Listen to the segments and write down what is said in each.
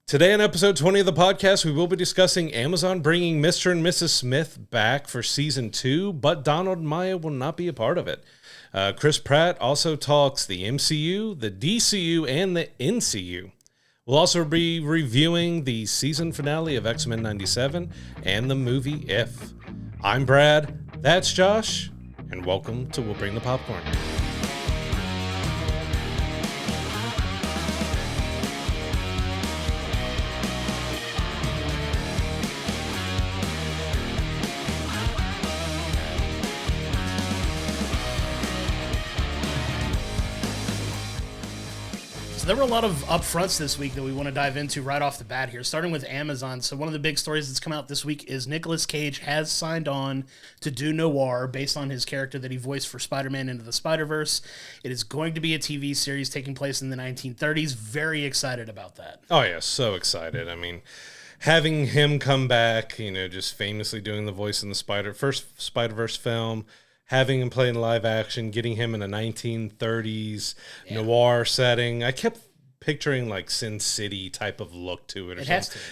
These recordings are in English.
Today on episode 20 of the podcast, we will be discussing Amazon bringing Mr. and Mrs. Smith back for season 2, but Donald and Maya will not be a part of it. Chris Pratt also talks the MCU, the DCU, and the NCU. We'll also be reviewing the season finale of X-Men 97 and the movie If. I'm Brad, that's Josh, and welcome to We'll Bring the Popcorn. There were a lot of upfronts this week that we want to dive into right off the bat here, starting with Amazon. So one of the big stories that's come out this week is Nicolas Cage has signed on to do Noir based on his character that he voiced for Spider-Man Into the Spider-Verse. It is going to be a TV series taking place in the 1930s. Very excited about that. Oh, yeah, so excited. I mean, having him come back, just famously doing the voice in the first Spider-Verse film, having him play in live action, getting him in a 1930s noir setting. I kept picturing like Sin City type of look to it.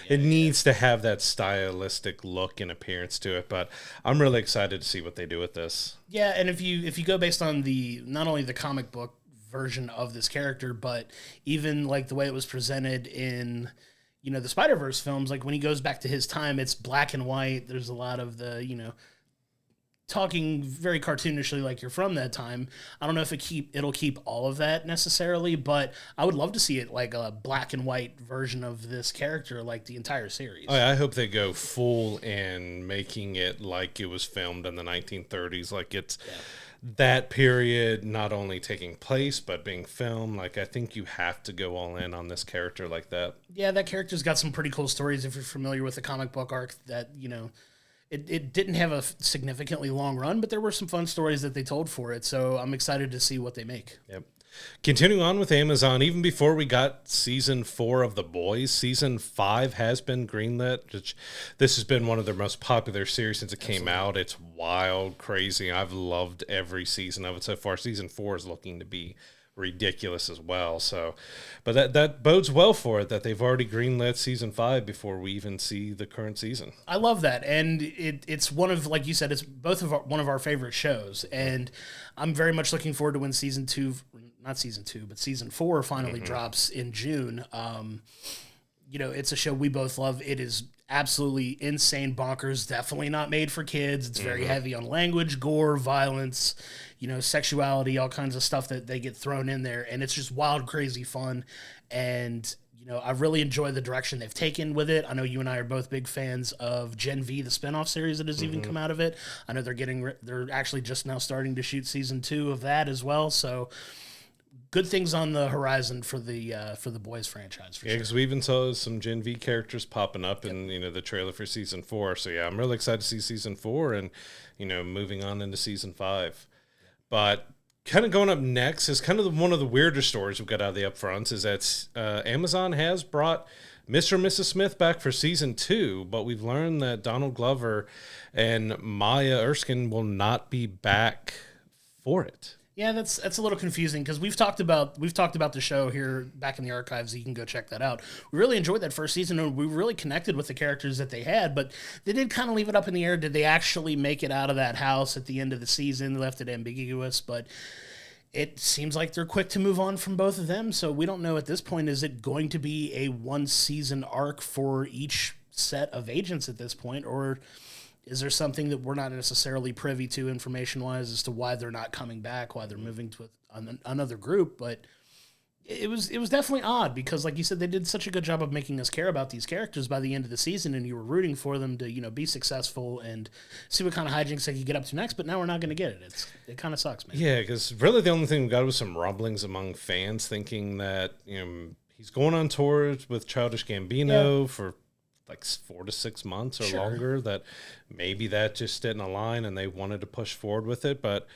It needs to have that stylistic look and appearance to it, but I'm really excited to see what they do with this. Yeah, and if you go based on not only the comic book version of this character, but even like the way it was presented in the Spider-Verse films, like when he goes back to his time, it's black and white. There's a lot of the, talking very cartoonishly like you're from that time. I don't know if it'll keep all of that necessarily, but I would love to see it like a black and white version of this character, like the entire series. Oh, yeah, I hope they go full in making it like it was filmed in the 1930s, like it's that period not only taking place but being filmed. Like I think you have to go all in on this character like that. Yeah, that character's got some pretty cool stories if you're familiar with the comic book arc that, It didn't have a significantly long run, but there were some fun stories that they told for it, so I'm excited to see what they make. Yep. Continuing on with Amazon, even before we got season 4 of The Boys, season 5 has been greenlit. This has been one of their most popular series since it came out. It's wild, crazy. I've loved every season of it so far. Season 4 is looking to be ridiculous as well. So, but that bodes well for it that they've already greenlit season 5 before we even see the current season. I love that, and it's one of, like you said, it's one of our favorite shows, and I'm very much looking forward to when season 4 finally drops in June. It's a show we both love. It is absolutely insane, bonkers, definitely not made for kids. It's very heavy on language, gore, violence, sexuality, all kinds of stuff that they get thrown in there. And it's just wild, crazy fun. And, I really enjoy the direction they've taken with it. I know you and I are both big fans of Gen V, the spinoff series that has even come out of it. I know they're actually just now starting to shoot season 2 of that as well. So good things on the horizon for the Boys franchise. For because we even saw some Gen V characters popping up in the trailer for season 4. So yeah, I'm really excited to see season 4 and moving on into season 5. But kind of going up next is kind of one of the weirder stories we've got out of the upfronts is that Amazon has brought Mr. and Mrs. Smith back for season 2, but we've learned that Donald Glover and Maya Erskine will not be back for it. Yeah, that's a little confusing because we've talked about the show here back in the archives. You can go check that out. We really enjoyed that first season, and we really connected with the characters that they had, but they did kind of leave it up in the air. Did they actually make it out of that house at the end of the season? They left it ambiguous, but it seems like they're quick to move on from both of them, so we don't know at this point. Is it going to be a one-season arc for each set of agents at this point, or is there something that we're not necessarily privy to information-wise as to why they're not coming back, why they're moving to another group? But it was definitely odd because, like you said, they did such a good job of making us care about these characters by the end of the season, and you were rooting for them to be successful and see what kind of hijinks they could get up to next. But now we're not going to get it. It kind of sucks, man. Yeah, because really the only thing we got was some rumblings among fans thinking that he's going on tour with Childish Gambino for like 4 to 6 months or longer, that maybe that just didn't align and they wanted to push forward with it. But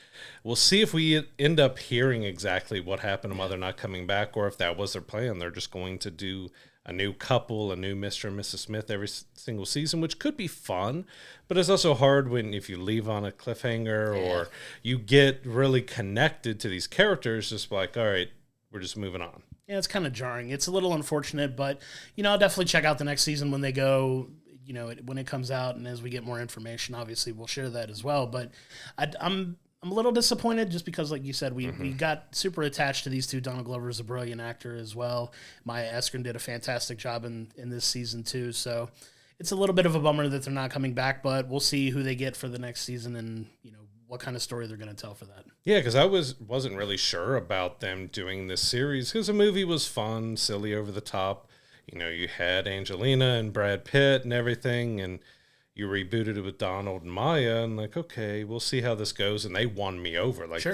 we'll see if we end up hearing exactly what happened to Mother not coming back, or if that was their plan. They're just going to do a new couple, a new Mr. and Mrs. Smith every single season, which could be fun, but it's also hard if you leave on a cliffhanger or you get really connected to these characters, just like, all right, we're just moving on. Yeah, it's kind of jarring. It's a little unfortunate, but, I'll definitely check out the next season when they go, when it comes out. And as we get more information, obviously we'll share that as well. But I'm a little disappointed just because, like you said, we got super attached to these two. Donald Glover's a brilliant actor as well. Maya Eskren did a fantastic job in this season too. So it's a little bit of a bummer that they're not coming back, but we'll see who they get for the next season and, what kind of story they're going to tell for that. Yeah, because I wasn't really sure about them doing this series because the movie was fun, silly, over the top. You had Angelina and Brad Pitt and everything, and you rebooted it with Donald and Maya, and like, okay, we'll see how this goes. And they won me over. Like,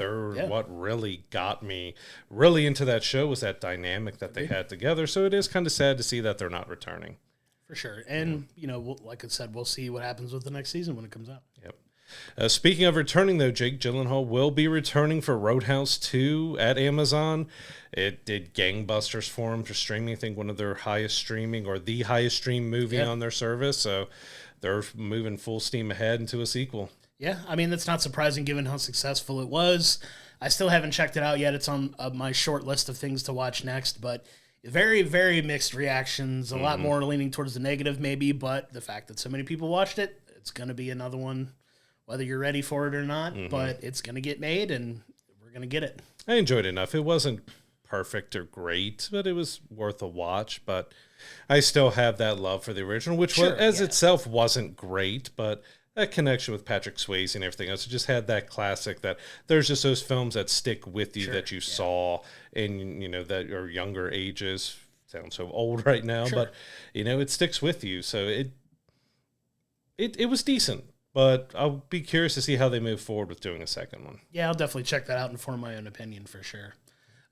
what really got me really into that show was that dynamic that they had together. So it is kind of sad to see that they're not returning. For sure. And, like I said, we'll see what happens with the next season when it comes out. Yep. Speaking of returning, though, Jake Gyllenhaal will be returning for Roadhouse 2 at Amazon. It did gangbusters for him for streaming. I think one of their highest streaming or the highest streamed movie on their service. So they're moving full steam ahead into a sequel. Yeah, I mean, that's not surprising given how successful it was. I still haven't checked it out yet. It's on my short list of things to watch next, but very, very mixed reactions. A lot more leaning towards the negative maybe, but the fact that so many people watched it, it's going to be another one, whether you're ready for it or not, but it's going to get made, and we're going to get it. I enjoyed it enough. It wasn't perfect or great, but it was worth a watch. But I still have that love for the original, which itself wasn't great, but that connection with Patrick Swayze and everything else, it just had that classic that there's just those films that stick with you that you saw in, that are younger ages. Sound so old right now, but, it sticks with you. So it was decent. But I'll be curious to see how they move forward with doing a second one. Yeah, I'll definitely check that out and form my own opinion for sure.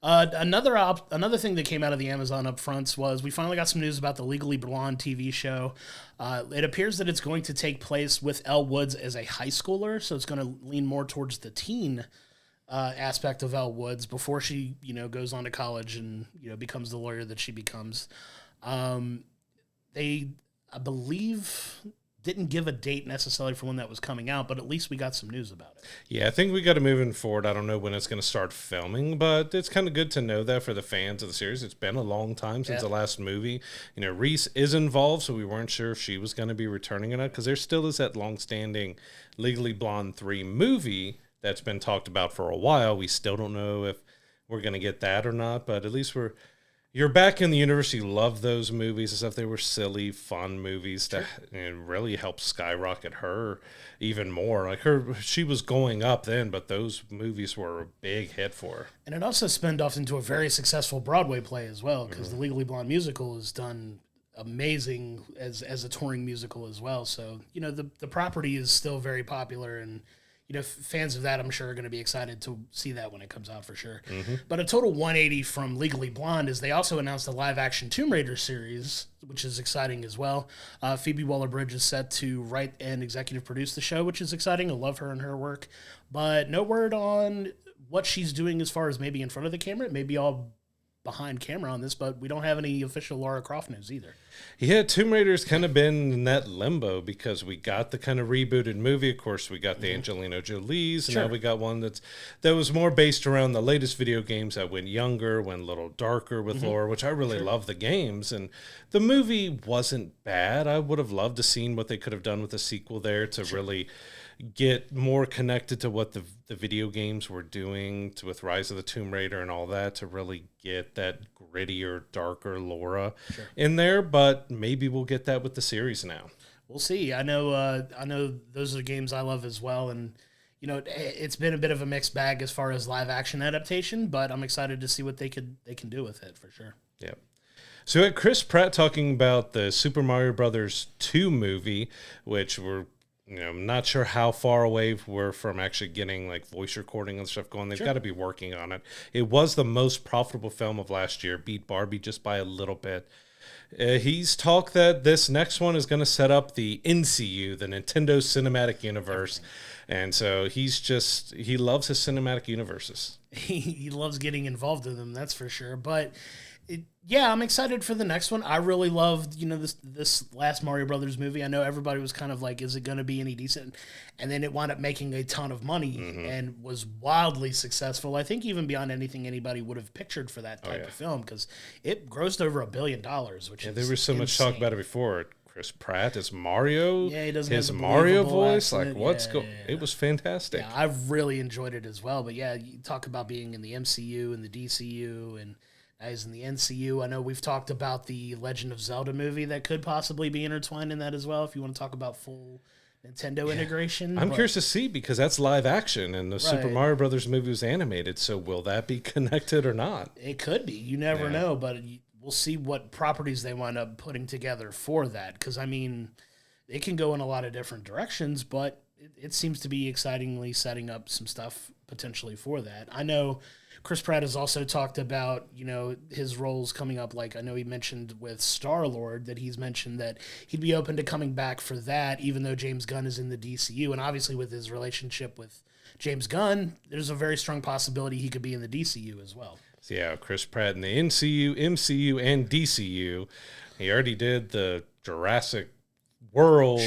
Another thing that came out of the Amazon upfronts was we finally got some news about the Legally Blonde TV show. It appears that it's going to take place with Elle Woods as a high schooler, so it's going to lean more towards the teen aspect of Elle Woods before she, goes on to college and, becomes the lawyer that she becomes. They, I believe, didn't give a date necessarily for when that was coming out, but at least we got some news about it. Yeah, I think we got to moving forward. I don't know when it's going to start filming, but it's kind of good to know that for the fans of the series. It's been a long time since the last movie. Reese is involved, so we weren't sure if she was going to be returning or not, because there still is that long-standing Legally Blonde 3 movie that's been talked about for a while. We still don't know if we're going to get that or not, but at least you're back in the universe. You love those movies and stuff. They were silly, fun movies that really helped skyrocket her even more. Like she was going up then, but those movies were a big hit for her. And it also spun off into a very successful Broadway play as well, because the Legally Blonde musical is done amazing as a touring musical as well. So, the property is still very popular, and fans of that, I'm sure, are going to be excited to see that when it comes out for sure. But a total 180 from Legally Blonde is they also announced a live-action Tomb Raider series, which is exciting as well. Phoebe Waller-Bridge is set to write and executive produce the show, which is exciting. I love her and her work. But no word on what she's doing as far as maybe in front of the camera. It may be all behind camera on this, but we don't have any official Lara Croft news either. Yeah, Tomb Raider's kind of been in that limbo because we got the kind of rebooted movie. Of course, we got the Angelina Jolie's, and now we got one that was more based around the latest video games that went younger, went a little darker with lore, which I really love the games. And the movie wasn't bad. I would have loved to seen what they could have done with a sequel there to really get more connected to what the video games were doing with Rise of the Tomb Raider and all that, to really get that grittier, darker Laura in there. But maybe we'll get that with the series now. We'll see. I know those are the games I love as well, and it's been a bit of a mixed bag as far as live action adaptation, but I'm excited to see what they can do with it for sure. Yeah. So we had Chris Pratt talking about the Super Mario Brothers 2 movie, which I'm not sure how far away we're from actually getting like voice recording and stuff going. They've got to be working on it. It was the most profitable film of last year, beat Barbie just by a little bit. He's talked that this next one is going to set up the NCU, the Nintendo Cinematic Universe. And so he loves his cinematic universes. He loves getting involved in them, that's for sure. But Yeah, I'm excited for the next one. I really loved, this last Mario Brothers movie. I know everybody was kind of like, is it going to be any decent? And then it wound up making a ton of money and was wildly successful. I think even beyond anything anybody would have pictured for that type of film, because it grossed over $1 billion, which is there was so much talk about it before. Chris Pratt as Mario. Yeah, he doesn't his have the Mario believable voice. accent. Like, what's going? It was fantastic. Yeah, I've really enjoyed it as well. But yeah, you talk about being in the MCU and the DCU and as in the NCU. I know we've talked about the Legend of Zelda movie that could possibly be intertwined in that as well, if you want to talk about full Nintendo integration. I'm curious to see, because that's live action and the Super Mario Brothers movie was animated, so will that be connected or not? It could be. You never know, but we'll see what properties they wind up putting together for that, because, I mean, it can go in a lot of different directions, but it seems to be excitingly setting up some stuff potentially for that. I know Chris Pratt has also talked about, his roles coming up. Like, I know he mentioned with Star-Lord that he's mentioned that he'd be open to coming back for that, even though James Gunn is in the DCU. And obviously with his relationship with James Gunn, there's a very strong possibility he could be in the DCU as well. So yeah, Chris Pratt in the NCU, MCU, and DCU. He already did the Jurassic World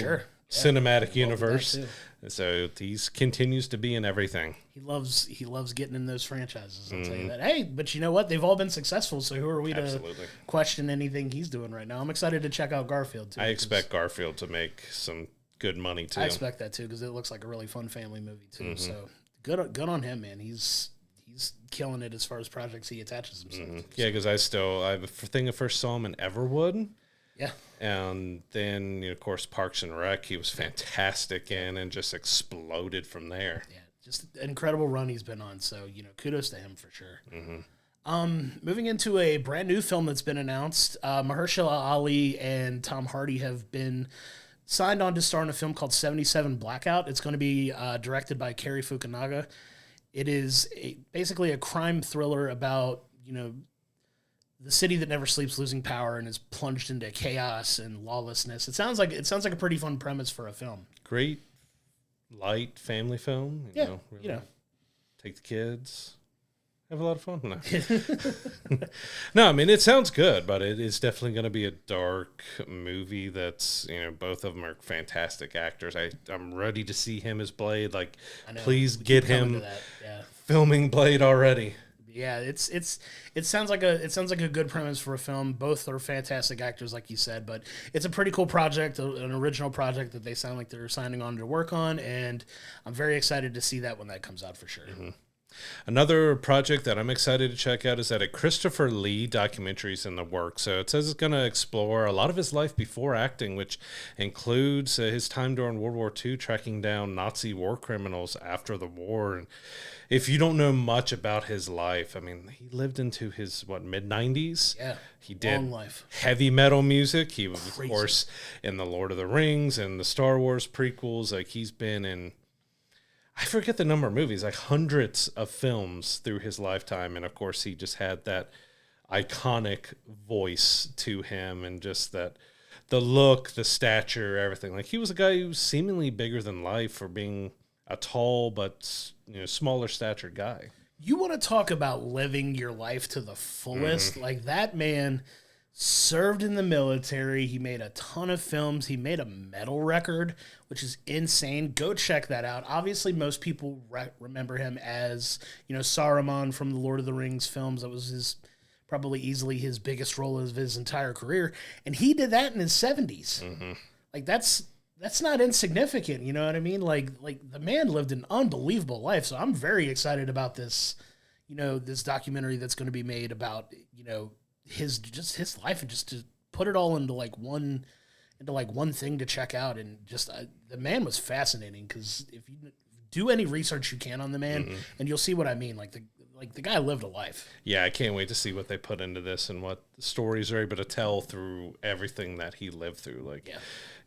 cinematic universe. So he continues to be in everything. He loves getting in those franchises. I'll tell you that. Hey, but you know what? They've all been successful, so who are we to question anything he's doing right now? I'm excited to check out Garfield, too. I expect Garfield to make some good money, too. I expect that, too, because it looks like a really fun family movie, too. So good on him, man. He's killing it as far as projects he attaches himself to. Yeah, because I think I first saw him in Everwood. Yeah. And then, of course, Parks and Rec, he was fantastic in and just exploded from there. Yeah, just an incredible run he's been on. So, kudos to him for sure. Moving into a brand new film that's been announced, Mahershala Ali and Tom Hardy have been signed on to star in a film called 77 Blackout. It's going to be directed by Cary Fukunaga. It is basically a crime thriller about, the city that never sleeps losing power and is plunged into chaos and lawlessness. It sounds like a pretty fun premise for a film. Great, light family film. You know, take the kids, have a lot of fun. No, I mean, it sounds good, but it is definitely going to be a dark movie. That's both of them are fantastic actors. I'm ready to see him as Blade. Like, please get him filming Blade already. Yeah, it sounds like a good premise for a film. Both are fantastic actors, like you said, but it's a pretty cool project, an original project that they sound like they're signing on to work on, and I'm very excited to see that when that comes out for sure. Another project that I'm excited to check out is that a Christoper Lee documentary is in the works. So it says it's going to explore a lot of his life before acting, which includes his time during World War II, tracking down Nazi war criminals after the war. And if you don't know much about his life, I mean, he lived into his, mid-90s? Yeah, he did long life. Heavy metal music. He was, of course, in the Lord of the Rings and the Star Wars prequels. Like, he's been in, I forget the number of movies, like hundreds of films through his lifetime. And, of course, he just had that iconic voice to him and just that the look, the stature, everything. Like, he was a guy who was seemingly bigger than life for being a tall but smaller statured guy. You want to talk about living your life to the fullest? Like, that man served in the military. He made a ton of films. He made a metal record, which is insane. Go check that out. Obviously, most people remember him as, Saruman from the Lord of the Rings films. That was probably easily his biggest role of his entire career. And he did that in his 70s. Like, that's not insignificant, you know what I mean? Like the man lived an unbelievable life. So I'm very excited about this, this documentary that's going to be made about, his life, and just to put it all into one thing to check out. And just the man was fascinating, because if you do any research you can on the man, and you'll see what I mean. Like the guy lived a life. Yeah, I can't wait to see what they put into this and what stories are able to tell through everything that he lived through.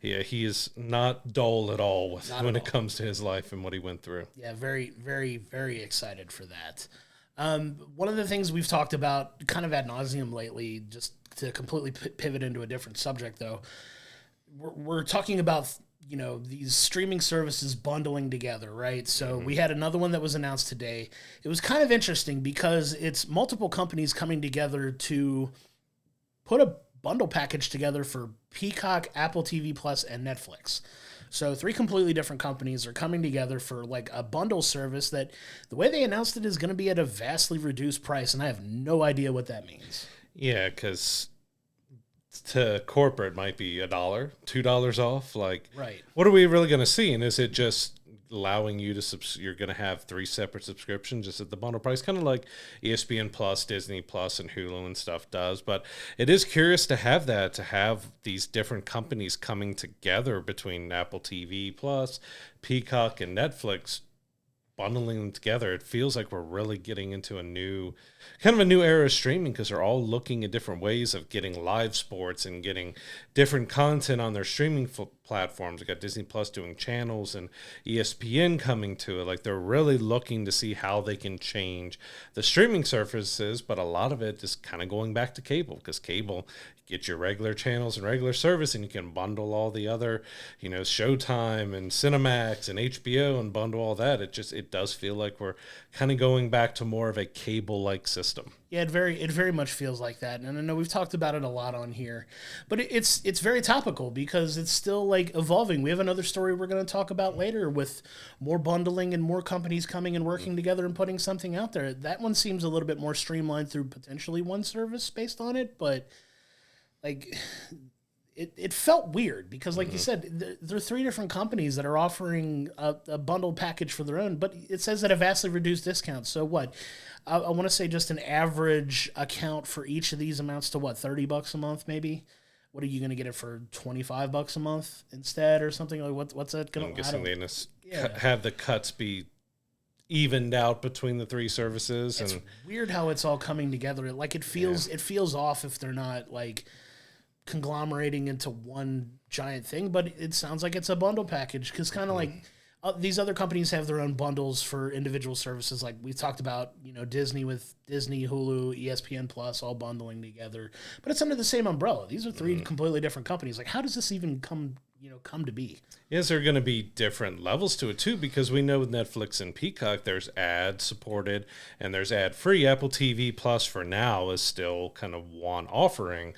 Yeah, he is not dull at all when it comes to his life and what he went through. Yeah, very, very, very excited for that. One of the things we've talked about kind of ad nauseum lately, just to completely pivot into a different subject, though, we're talking about these streaming services bundling together, right? So we had another one that was announced today. It was kind of interesting because it's multiple companies coming together to put a bundle package together for Peacock, Apple TV Plus, and Netflix. So 3 completely different companies are coming together for like a bundle service that the way they announced it is going to be at a vastly reduced price, and I have no idea what that means. Yeah, because to corporate might be $1, $2 off. Like, right. What are we really going to see? And is it just allowing you to you're going to have 3 separate subscriptions just at the bundle price, kind of like ESPN Plus, Disney Plus, and Hulu and stuff does. But it is curious to have that, to have these different companies coming together between Apple TV Plus, Peacock, and Netflix, bundling them together. It feels like we're really getting into a new era of streaming, because they're all looking at different ways of getting live sports and getting different content on their streaming platforms. We got Disney Plus doing channels and ESPN coming to it. Like, they're really looking to see how they can change the streaming services, but a lot of it is kind of going back to cable, because cable, get your regular channels and regular service, and you can bundle all the other, Showtime and Cinemax and HBO and bundle all that. It does feel like we're kind of going back to more of a cable-like system. Yeah, it very much feels like that, and I know we've talked about it a lot on here, but it's very topical because it's still like evolving. We have another story we're going to talk about later with more bundling and more companies coming and working together and putting something out there. That one seems a little bit more streamlined through potentially one service based on it, but like it felt weird because, like you said, there are 3 different companies that are offering a bundle package for their own, but it says at a vastly reduced discount. So what? I want to say just an average account for each of these amounts to what, $30 a month maybe? What are you going to get it for, $25 a month instead or something? Like what's that going to? I'm guessing they have the cuts be evened out between the 3 services. It's weird how it's all coming together. Like it feels off if they're not like conglomerating into one giant thing, but it sounds like it's a bundle package, because kind of like these other companies have their own bundles for individual services. Like we talked about, Disney with Disney, Hulu, ESPN Plus, all bundling together, but it's under the same umbrella. These are 3 completely different companies. Like, how does this even come to be? Is there going to be different levels to it too? Because we know with Netflix and Peacock, there's ad supported and there's ad free. Apple TV Plus for now is still kind of one offering.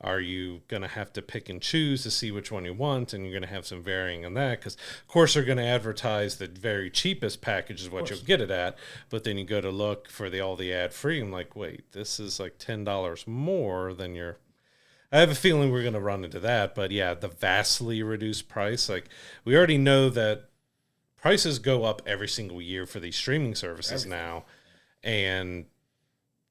Are you going to have to pick and choose to see which one you want? And you're going to have some varying in that, because, of course, they're going to advertise the very cheapest package is what you'll get it at. But then you go to look for all the ad-free. I'm like, wait, this is like $10 more than your... I have a feeling we're going to run into that. But, yeah, the vastly reduced price. Like, we already know that prices go up every single year for these streaming services now. And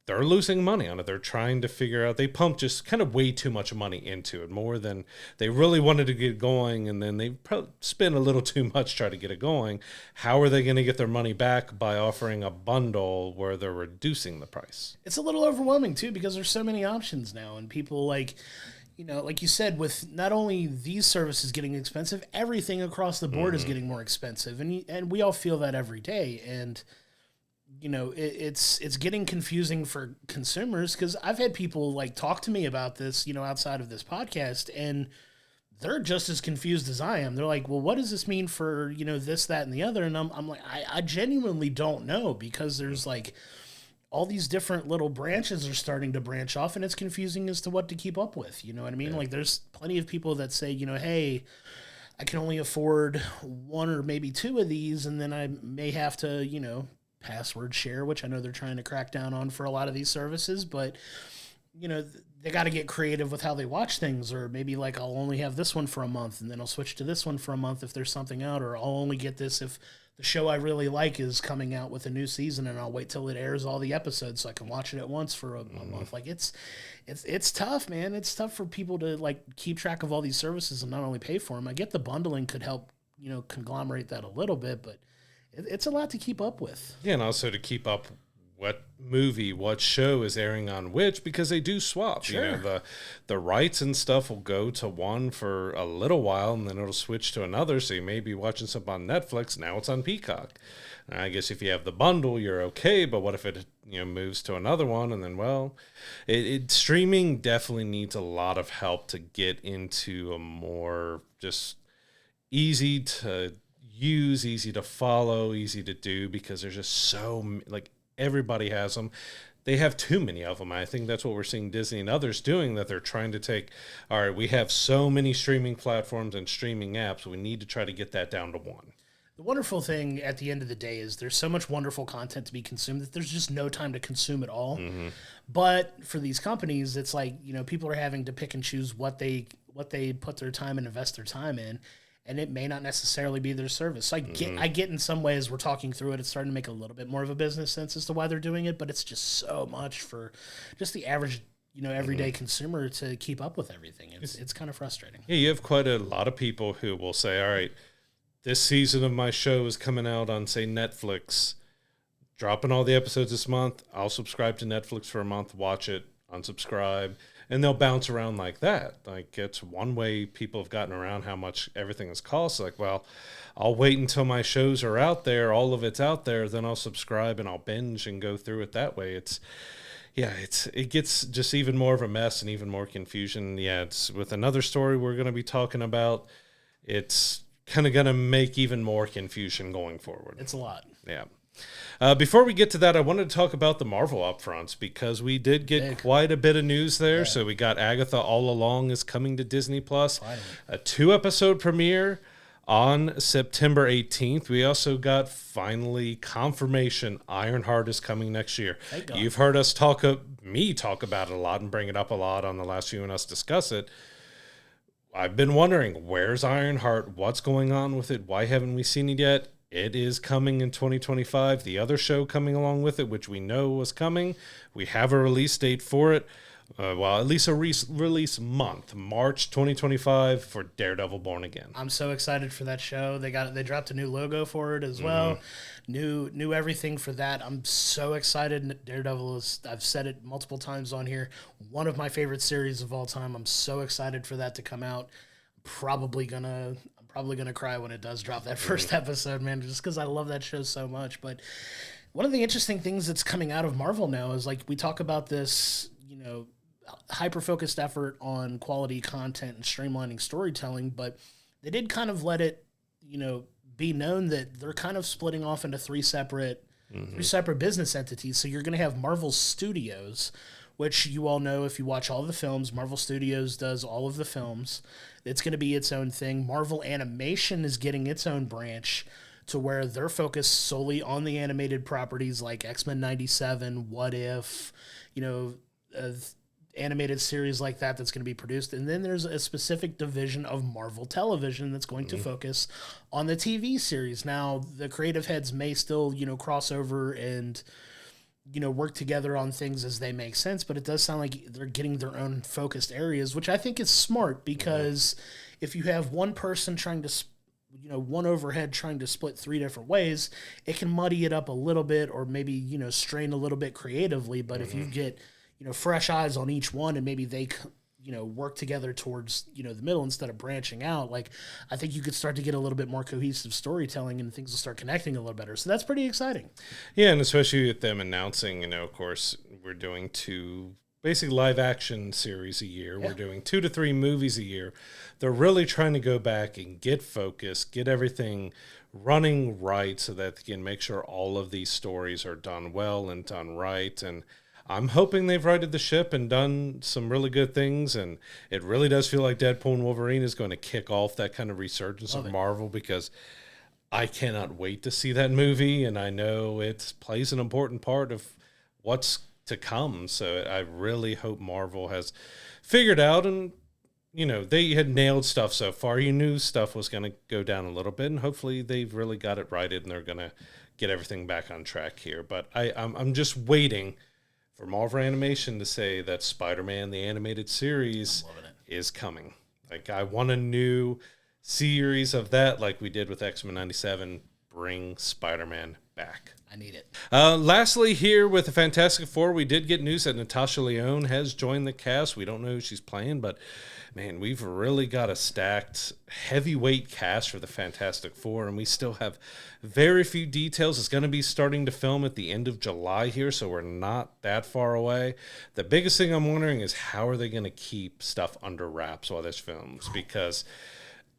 they're losing money on it. They're trying to figure out, they pump just kind of way too much money into it, more than they really wanted to get going, and then they probably spend a little too much trying to get it going. How are they going to get their money back by offering a bundle where they're reducing the price? It's a little overwhelming too, because there's so many options now, and people like you said, with not only these services getting expensive, everything across the board is getting more expensive, and we all feel that every day. And it's getting confusing for consumers, because I've had people like talk to me about this, outside of this podcast, and they're just as confused as I am. They're like, well, what does this mean for, this, that, and the other? And I'm like, I genuinely don't know, because there's like all these different little branches are starting to branch off, and it's confusing as to what to keep up with. You know what I mean? Yeah. Like, there's plenty of people that say, hey, I can only afford 1 or maybe 2 of these, and then I may have to, password share, which I know they're trying to crack down on for a lot of these services, but they got to get creative with how they watch things. Or maybe like, I'll only have this one for a month, and then I'll switch to this one for a month if there's something out, or I'll only get this if the show I really like is coming out with a new season, and I'll wait till it airs all the episodes so I can watch it at once for a month. Like it's tough, man. It's tough for people to like keep track of all these services and not only pay for them. I get the bundling could help, conglomerate that a little bit, but it's a lot to keep up with. Yeah, and also to keep up what movie, what show is airing on which, because they do swap. Sure. The rights and stuff will go to one for a little while, and then it'll switch to another. So you may be watching something on Netflix, now it's on Peacock. And I guess if you have the bundle, you're okay. But what if it moves to another one, and then streaming definitely needs a lot of help to get into a more just easy to use, easy to follow, easy to do, because there's just so like everybody has them. they have too many of them. I think that's what we're seeing Disney and others doing, that they're trying to take, all right, we have so many streaming platforms and streaming apps, we need to try to get that down to one. The wonderful thing at the end of the day is there's so much wonderful content to be consumed that there's just no time to consume it all. But for these companies, it's like, you know, people are having to pick and choose what they put their time and invest their time in, and it may not necessarily be their service. So I get in some ways, we're talking through it, it's starting to make a little bit more of a business sense as to why they're doing it, but it's just so much for just the average, you know, everyday consumer to keep up with everything. It's kind of frustrating. Yeah, you have quite a lot of people who will say, all right, this season of my show is coming out on, say, Netflix, dropping all the episodes this month. I'll subscribe to Netflix for a month, watch it, unsubscribe, and they'll bounce around like that. Like, it's one way people have gotten around how much everything has cost. Like, well, I'll wait until my shows are out there, all of it's out there, then I'll subscribe and I'll binge and go through it that way. It gets just even more of a mess and even more confusion. Yeah, it's with another story we're going to be talking about. It's kind of going to make even more confusion going forward. It's a lot. Yeah. Before we get to that, I wanted to talk about the Marvel upfronts, because we did get quite a bit of news there. Yeah. So we got Agatha All Along is coming to Disney+. A 2-episode premiere on September 18th. We also got finally confirmation Ironheart is coming next year. You've heard us talk about it a lot and bring it up a lot on the last few and us discuss it. I've been wondering, where's Ironheart? What's going on with it? Why haven't we seen it yet? It is coming in 2025. The other show coming along with it, which we know was coming, we have a release date for it. At least a release month, March 2025 for Daredevil Born Again. I'm so excited for that show. They dropped a new logo for it as well. New everything for that. I'm so excited. Daredevil is, I've said it multiple times on here, one of my favorite series of all time. I'm so excited for that to come out. I'm probably gonna cry when it does drop that first episode, man, just because I love that show so much. But one of the interesting things that's coming out of Marvel now is, like, we talk about this, you know, hyper-focused effort on quality content and streamlining storytelling, but they did kind of let it, you know, be known that they're kind of splitting off into three separate business entities. So you're going to have Marvel Studios, which you all know if you watch all the films. Marvel Studios does all of the films. It's going to be its own thing. Marvel Animation is getting its own branch to where they're focused solely on the animated properties like X-Men 97, What If, you know, animated series like that that's going to be produced. And then there's a specific division of Marvel Television that's going to focus on the TV series. Now, the creative heads may still, you know, cross over and, you know, work together on things as they make sense, but it does sound like they're getting their own focused areas, which I think is smart, because if you have one person trying to, you know, one overhead trying to split three different ways, it can muddy it up a little bit, or maybe, you know, strain a little bit creatively. But if you get, you know, fresh eyes on each one, and maybe they, you know, work together towards, you know, the middle instead of branching out, like, I think you could start to get a little bit more cohesive storytelling, and things will start connecting a little better. So that's pretty exciting. Yeah, and especially with them announcing, you know, of course, we're doing 2 basically live action series a year. Yeah. We're doing 2 to 3 movies a year. They're really trying to go back and get focused, get everything running right, so that they can make sure all of these stories are done well and done right. And I'm hoping they've righted the ship and done some really good things, and it really does feel like Deadpool and Wolverine is going to kick off that kind of resurgence of Marvel, because I cannot wait to see that movie, and I know it plays an important part of what's to come. So I really hope Marvel has figured out, and, you know, they had nailed stuff so far. You knew stuff was going to go down a little bit, and hopefully they've really got it righted, and they're going to get everything back on track here. But I'm just waiting for Marvel Animation to say that Spider-Man, the animated series, is coming. Like, I want a new series of that, like we did with X-Men 97. Bring Spider-Man back. I need it. Lastly, here with the Fantastic Four, we did get news that Natasha Lyonne has joined the cast. We don't know who she's playing, but man, we've really got a stacked heavyweight cast for the Fantastic Four, and we still have very few details. It's going to be starting to film at the end of July here, so we're not that far away. The biggest thing I'm wondering is, how are they going to keep stuff under wraps while this films? Because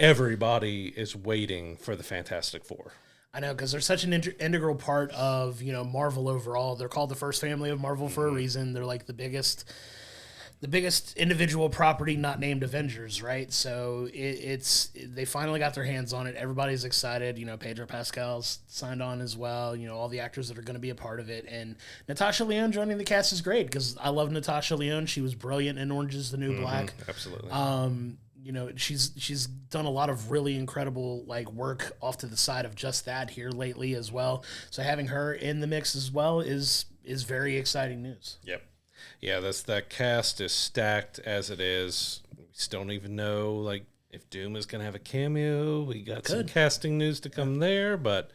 everybody is waiting for the Fantastic Four. I know, because they're such an integral part of, Marvel overall. They're called the first family of Marvel for a reason. They're like the biggest individual property not named Avengers, right? So they finally got their hands on it. Everybody's excited. Pedro Pascal's signed on as well. All the actors that are going to be a part of it. And Natasha Lyonne joining the cast is great, because I love Natasha Lyonne. She was brilliant in Orange is the New Black. Absolutely. She's done a lot of really incredible work off to the side of just that here lately as well. So having her in the mix as well is very exciting news. Yep. Yeah, that cast is stacked as it is. We still don't even know if Doom is going to have a cameo. We got some casting news to come there, but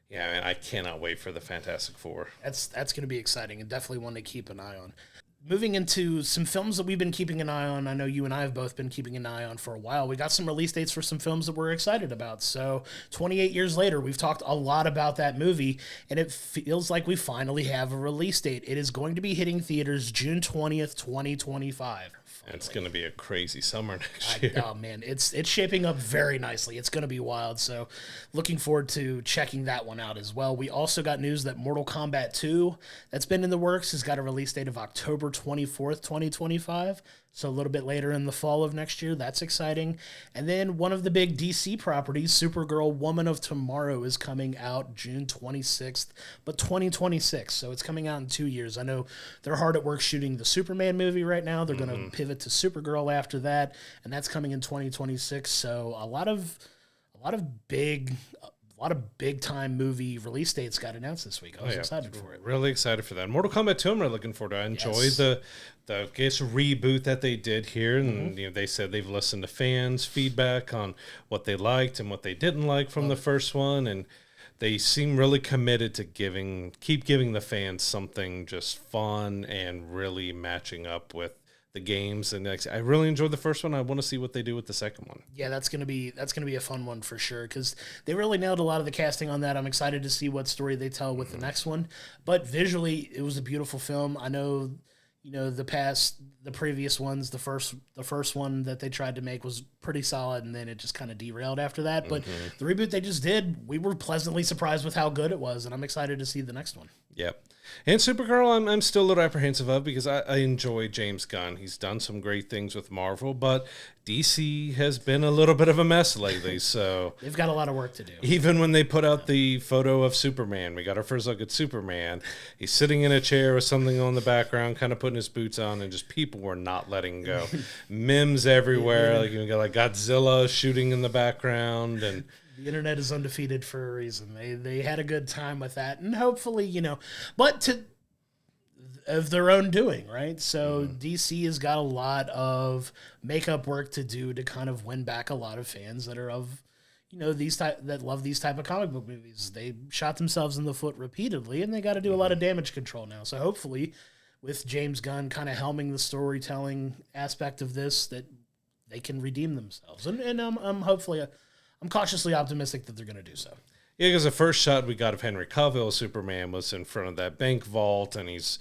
yeah, man, I cannot wait for the Fantastic Four. That's going to be exciting, and definitely one to keep an eye on. Moving into some films that we've been keeping an eye on. I know you and I have both been keeping an eye on for a while. We got some release dates for some films that we're excited about. So 28 years later, we've talked a lot about that movie, and it feels like we finally have a release date. It is going to be hitting theaters June 20th, 2025. It's going to be a crazy summer next year. Oh, man, it's shaping up very nicely. It's going to be wild, so looking forward to checking that one out as well. We also got news that Mortal Kombat 2, that's been in the works, has got a release date of October 24th, 2025, so a little bit later in the fall of next year. That's exciting. And then one of the big DC properties, Supergirl Woman of Tomorrow, is coming out June 26th, but 2026, so it's coming out in 2 years. I know they're hard at work shooting the Superman movie right now. They're going to pivot to Supergirl after that, and that's coming in 2026. So a lot of big time movie release dates got announced this week. I was excited for it. Really excited for that. Mortal Kombat 2, I'm really looking forward to. I enjoy the reboot that they did here, and they said they've listened to fans' feedback on what they liked and what they didn't like from the first one, and they seem really committed to keep giving the fans something just fun and really matching up with the games. And I really enjoyed the first one. I want to see what they do with the second one. Yeah, that's gonna be a fun one for sure, because they really nailed a lot of the casting on that. I'm excited to see what story they tell with the next one. But visually, it was a beautiful film. I know, the previous ones, the first one that they tried to make was pretty solid, and then it just kind of derailed after that. But the reboot they just did, we were pleasantly surprised with how good it was, and I'm excited to see the next one. Yep. And Supergirl, I'm still a little apprehensive of, because I enjoy James Gunn. He's done some great things with Marvel, but DC has been a little bit of a mess lately. So they've got a lot of work to do. Even when they put out the photo of Superman, we got our first look at Superman. He's sitting in a chair with something on the background, kind of putting his boots on, and just people were not letting go. Memes everywhere. You got Godzilla shooting in the background, and the internet is undefeated for a reason. They had a good time with that, and hopefully, but of their own doing, right? So DC has got a lot of makeup work to do to kind of win back a lot of fans that are of, that love these type of comic book movies. They shot themselves in the foot repeatedly, and they got to do a lot of damage control now. So hopefully, with James Gunn kind of helming the storytelling aspect of this, that they can redeem themselves. And I'm cautiously optimistic that they're going to do so. Yeah, because the first shot we got of Henry Cavill Superman was in front of that bank vault, and he's,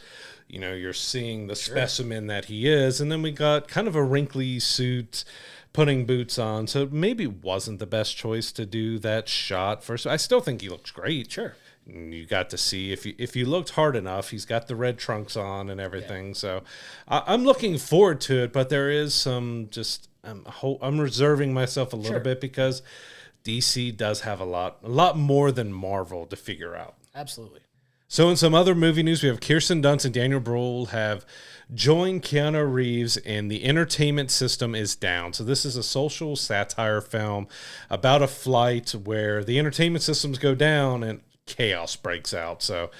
you're seeing the specimen that he is, and then we got kind of a wrinkly suit, putting boots on, so maybe wasn't the best choice to do that shot first. I still think he looks great. Sure. You got to see, if you looked hard enough, he's got the red trunks on and everything. Yeah. So I'm looking forward to it, but there is some I'm reserving myself a little bit, because DC does have a lot more than Marvel to figure out. Absolutely. So in some other movie news, we have Kirsten Dunst and Daniel Bruhl have joined Keanu Reeves in The Entertainment System is Down. So this is a social satire film about a flight where the entertainment systems go down and chaos breaks out. So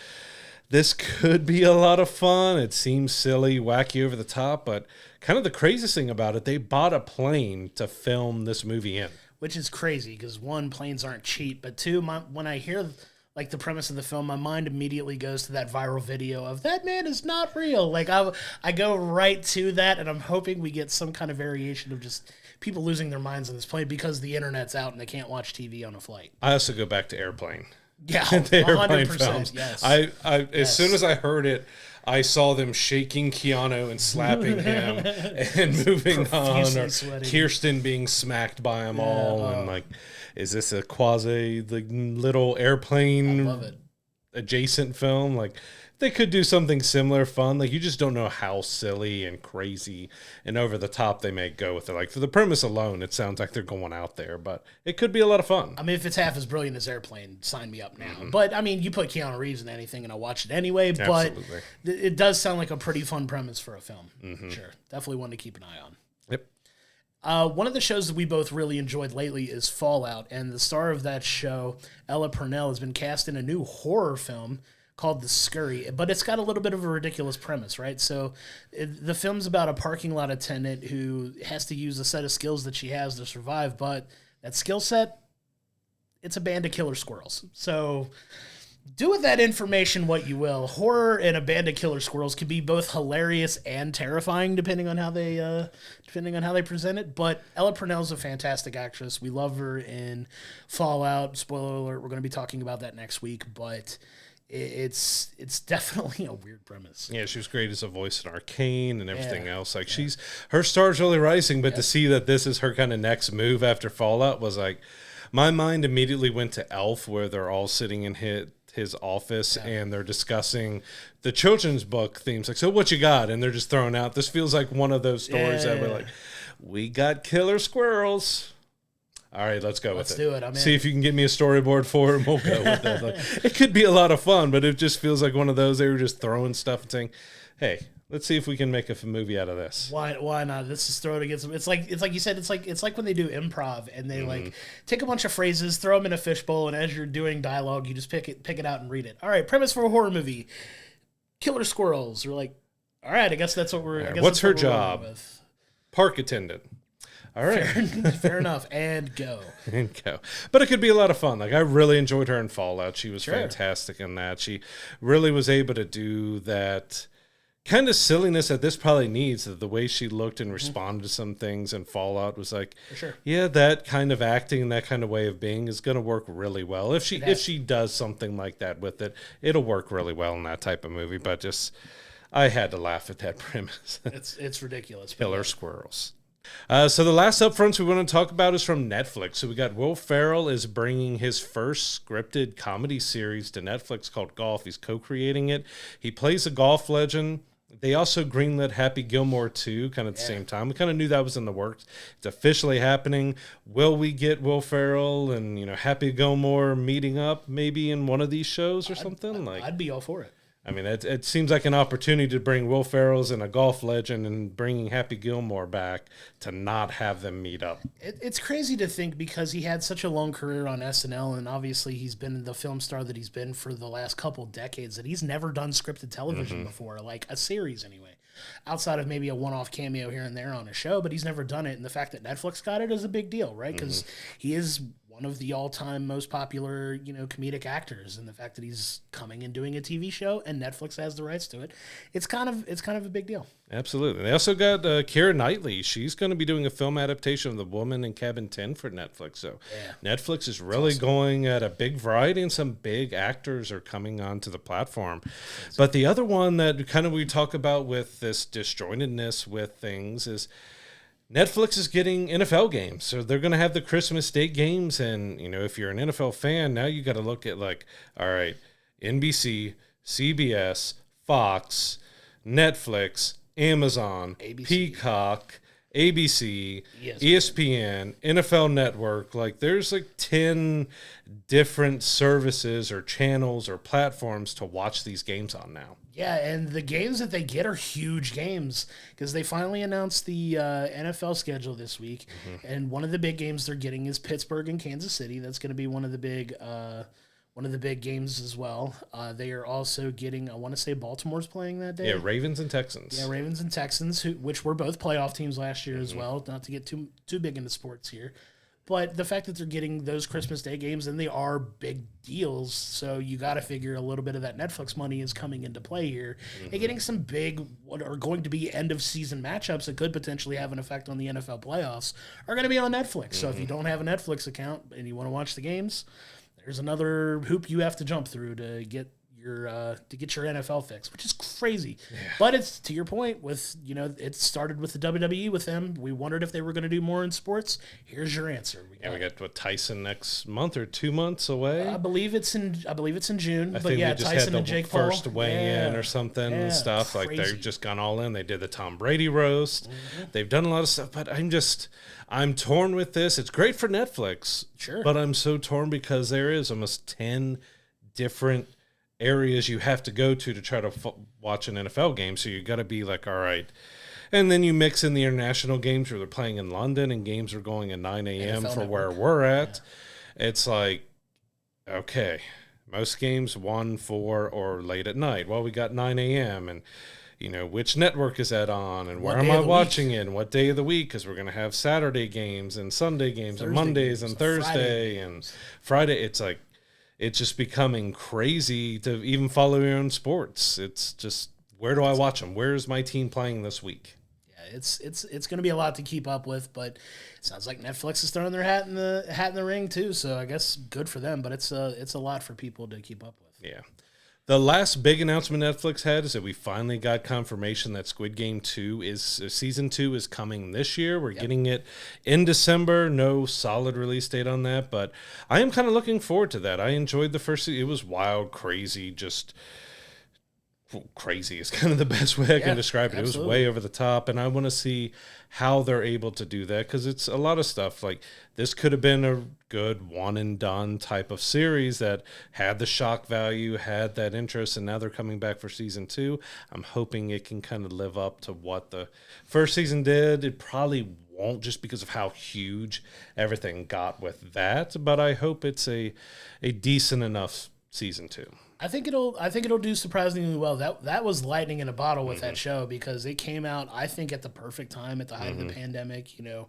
this could be a lot of fun. It seems silly, wacky, over the top, but kind of the craziest thing about it, they bought a plane to film this movie in. Which is crazy, because one, planes aren't cheap, but two, when I hear the premise of the film, my mind immediately goes to that viral video of "that man is not real." I go right to that, and I'm hoping we get some kind of variation of just people losing their minds on this plane because the internet's out and they can't watch TV on a flight. I also go back to Airplane. Yeah, the airplane 100%. films. Yes. As soon as I heard it, I saw them shaking Keanu and slapping him and moving on, or sweating. Kirsten being smacked by them all, and like, is this a quasi little airplane I love it. adjacent film? Like, they could do something similar, fun. Like, you just don't know how silly and crazy and over the top they may go with it. Like, for the premise alone, it sounds like they're going out there, but it could be a lot of fun. I mean, if it's half as brilliant as Airplane, sign me up now. But I mean, you put Keanu Reeves in anything, and I'll watch it anyway. But it does sound like a pretty fun premise for a film. Sure, definitely one to keep an eye on. Yep. One of the shows that we both really enjoyed lately is Fallout, and the star of that show, Ella Purnell, has been cast in a new horror film called The Scurry, but it's got a little bit of a ridiculous premise, right? So the film's about a parking lot attendant who has to use a set of skills that she has to survive, but that skill set, it's a band of killer squirrels. So do with that information what you will. Horror and a band of killer squirrels can be both hilarious and terrifying depending on how they present it. But Ella Purnell's a fantastic actress. We love her in Fallout. Spoiler alert, we're going to be talking about that next week, but it's definitely a weird premise. Yeah, she was great as a voice in Caine and everything else. Like, her star's really rising, but to see that this is her kind of next move after Fallout was like, my mind immediately went to Elf, where they're all sitting in his office and they're discussing the children's book themes. Like, so what you got? And they're just throwing out. This feels like one of those stories that we're like, we got killer squirrels. All right, let's go with it. Let's do it. I'm See if you can get me a storyboard for it, and we'll go with it. Like, it could be a lot of fun, but it just feels like one of those. They were just throwing stuff and saying, hey, let's see if we can make a movie out of this. Why not? Let's just throw it against them. It's like you said. It's like when they do improv and they like take a bunch of phrases, throw them in a fishbowl, and as you're doing dialogue, you just pick it out and read it. All right, premise for a horror movie: killer squirrels. We're like, all right, I guess that's what we're. I guess what's that's her what we're job? with. Park attendant. All right. Fair enough. And go. But it could be a lot of fun. Like, I really enjoyed her in Fallout. She was fantastic in that. She really was able to do that kind of silliness that this probably needs. The way she looked and responded to some things in Fallout was like, yeah, that kind of acting and that kind of way of being is going to work really well. If she does something like that with it, it'll work really well in that type of movie. But just, I had to laugh at that premise. It's ridiculous. Killer squirrels. So the last upfronts we want to talk about is from Netflix. So we got Will Ferrell is bringing his first scripted comedy series to Netflix called Golf. He's co-creating it. He plays a golf legend. They also greenlit Happy Gilmore 2 kind of at the same time. We kind of knew that was in the works. It's officially happening. Will we get Will Ferrell and Happy Gilmore meeting up maybe in one of these shows or something? I'd be all for it. I mean, it seems like an opportunity to bring Will Ferrell's and a golf legend and bringing Happy Gilmore back to not have them meet up. It's crazy to think because he had such a long career on SNL, and obviously he's been the film star that he's been for the last couple decades, that he's never done scripted television before, like a series anyway, outside of maybe a one-off cameo here and there on a show, but he's never done it, and the fact that Netflix got it is a big deal, right? Because he is one of the all-time most popular, comedic actors, and the fact that he's coming and doing a TV show and Netflix has the rights to it, it's kind of a big deal. Absolutely. They also got Keira Knightly. She's going to be doing a film adaptation of The Woman in Cabin 10 for Netflix. So Netflix is really going at a big variety, and some big actors are coming onto the platform. But the other one that kind of we talk about with this disjointedness with things is Netflix is getting NFL games. So they're going to have the Christmas Day games. And, if you're an NFL fan, now you got to look at all right, NBC, CBS, Fox, Netflix, Amazon, ABC. Peacock, ABC, ESPN, NFL Network. There's 10 different services or channels or platforms to watch these games on now. Yeah, and the games that they get are huge games because they finally announced the NFL schedule this week, and one of the big games they're getting is Pittsburgh and Kansas City. That's going to be one of the big games as well. They are also getting, I want to say Baltimore's playing that day. Yeah, Ravens and Texans. Yeah, Ravens and Texans, which were both playoff teams last year as well. Not to get too big into sports here. But the fact that they're getting those Christmas Day games, and they are big deals, so you got to figure a little bit of that Netflix money is coming into play here. And getting some big, what are going to be end-of-season matchups that could potentially have an effect on the NFL playoffs are going to be on Netflix. So if you don't have a Netflix account and you want to watch the games, there's another hoop you have to jump through to get your NFL fix, which is crazy. Yeah. But it's, to your point, with, you know, it started with the WWE with them. We wondered if they were going to do more in sports. Here's your answer. We got what, Tyson next month or 2 months away? I believe it's in June. But yeah, Tyson and Jake Paul first weigh in or something and stuff. Crazy. Like, they've just gone all in. They did the Tom Brady roast. Mm-hmm. They've done a lot of stuff, but I'm torn with this. It's great for Netflix. Sure. But I'm so torn because there is almost 10 different areas you have to go to try to watch an NFL game. So you got to be like, all right. And then you mix in the international games where they're playing in London and games are going at 9 a.m. for where we're at. Yeah. It's like, okay, most games 1, 4, or late at night. Well, we got 9 a.m. and, you know, which network is that on and where am I watching it and what day of the week? Because we're going to have Saturday games and Sunday games and Mondays and Thursday and Friday. It's like, it's just becoming crazy to even follow your own sports. It's just, where do I watch them? Where's my team playing this week? Yeah, it's going to be a lot to keep up with, but it sounds like Netflix is throwing their hat in the ring too. So I guess good for them, but it's a lot for people to keep up with. Yeah. The last big announcement Netflix had is that we finally got confirmation that Squid Game 2 season 2 is coming this year. We're getting it in December. No solid release date on that, but I am kind of looking forward to that. I enjoyed the first season. It was wild, crazy, just crazy is kind of the best way I can describe it. Absolutely. It was way over the top, and I want to see how they're able to do that because it's a lot of stuff. Like, this could have been a good one and done type of series that had the shock value, had that interest, and now they're coming back for season 2. I'm hoping it can kind of live up to what the first season did. It probably won't, just because of how huge everything got with that, but I hope it's a decent enough season 2. I think it'll do surprisingly well. That was lightning in a bottle with that show because it came out, I think, at the perfect time at the height of the pandemic. You know,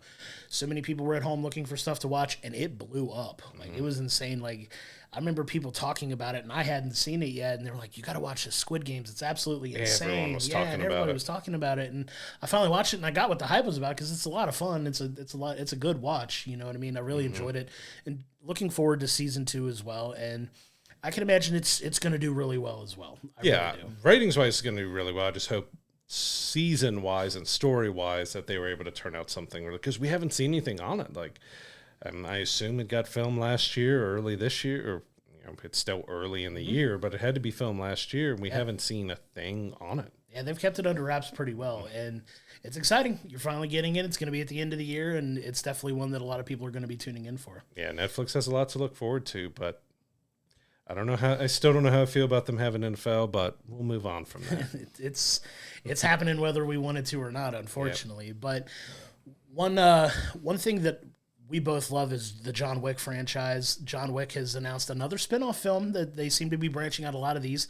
so many people were at home looking for stuff to watch, and it blew up. Like, it was insane. Like, I remember people talking about it, and I hadn't seen it yet, and they were like, "You got to watch the Squid Games. It's absolutely insane." Everyone was talking about it. Everybody was talking about it, and I finally watched it, and I got what the hype was about because it's a lot of fun. It's a good watch. You know what I mean? I really enjoyed it, and looking forward to season 2 as well. And I can imagine it's going to do really well as well. Really ratings-wise, it's going to do really well. I just hope season-wise and story-wise that they were able to turn out something, because we haven't seen anything on it. Like, I assume it got filmed last year or early this year, or it's still early in the year, but it had to be filmed last year, and we haven't seen a thing on it. Yeah, they've kept it under wraps pretty well, and it's exciting. You're finally getting it. It's going to be at the end of the year, and it's definitely one that a lot of people are going to be tuning in for. Yeah, Netflix has a lot to look forward to, but I still don't know how I feel about them having NFL, but we'll move on from that. It's happening whether we wanted to or not, unfortunately. Yep. But one thing that we both love is the John Wick franchise. John Wick has announced another spinoff film that they seem to be branching out a lot of these.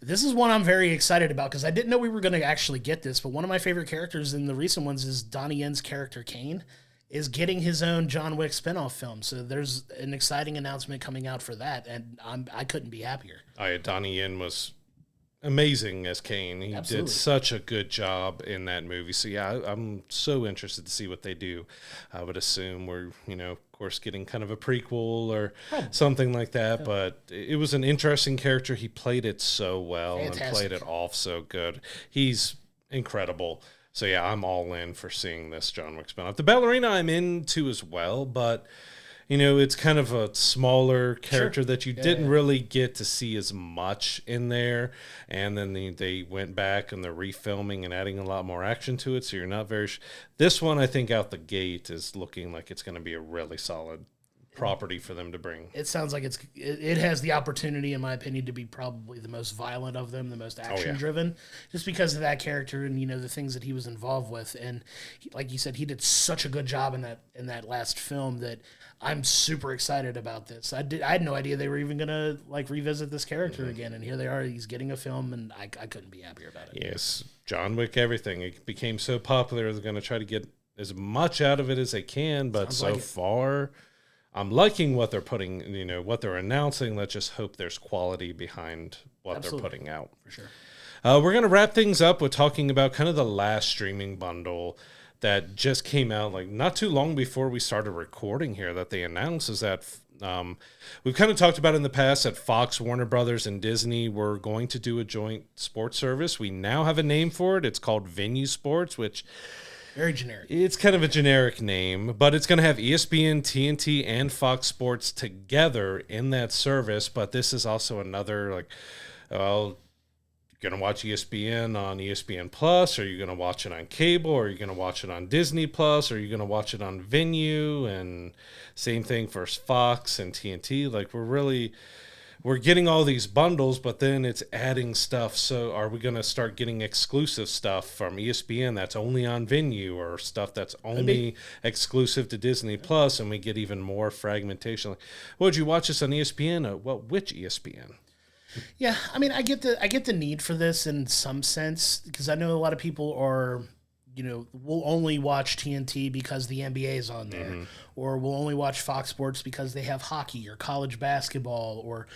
This is one I'm very excited about because I didn't know we were going to actually get this, but one of my favorite characters in the recent ones is Donnie Yen's character, Caine, is getting his own John Wick spinoff film. So there's an exciting announcement coming out for that, and I couldn't be happier. Donnie Yen was amazing as Caine. He Absolutely. did such a good job in that movie. So yeah, I'm so interested to see what they do. I would assume we're, of course, getting kind of a prequel or something like that. Yeah. But it was an interesting character. He played it so well. Fantastic. And played it off so good. He's incredible. So, yeah, I'm all in for seeing this John Wick spinoff. The ballerina I'm into as well, but, it's kind of a smaller character that you didn't really get to see as much in there. And then they went back and they're refilming and adding a lot more action to it, so you're not very This one, I think, out the gate is looking like it's going to be a really solid property for them to bring. It sounds like it has the opportunity, in my opinion, to be probably the most violent of them, the most action driven, just because of that character and the things that he was involved with. And like you said, he did such a good job in that last film that I'm super excited about this. I had no idea they were even gonna revisit this character again, and here they are. He's getting a film, and I couldn't be happier about it. Yes, John Wick, everything. It became so popular. They're going to try to get as much out of it as they can, but far, I'm liking what they're putting, what they're announcing. Let's just hope there's quality behind what they're putting out. For sure. We're going to wrap things up with talking about kind of the last streaming bundle that just came out not too long before we started recording here that they announced, is that We've kind of talked about in the past that Fox, Warner Brothers, and Disney were going to do a joint sports service. We now have a name for it. It's called Venu Sports, which very generic. It's kind of a generic name, but it's going to have ESPN, TNT, and Fox Sports together in that service. But this is also another, like, well, you're going to watch ESPN on ESPN Plus, or you're going to watch it on cable, or you're going to watch it on Disney Plus, or you're going to watch it on Venu, and same thing for Fox and TNT. Like, we're getting all these bundles, but then it's adding stuff. So are we going to start getting exclusive stuff from ESPN that's only on Venu, or stuff that's only exclusive to Disney Plus, and we get even more fragmentation? Like, well, did you watch this on ESPN? Well, which ESPN? Yeah, I mean, I get the need for this in some sense, because I know a lot of people are, will only watch TNT because the NBA is on there, or will only watch Fox Sports because they have hockey or college basketball or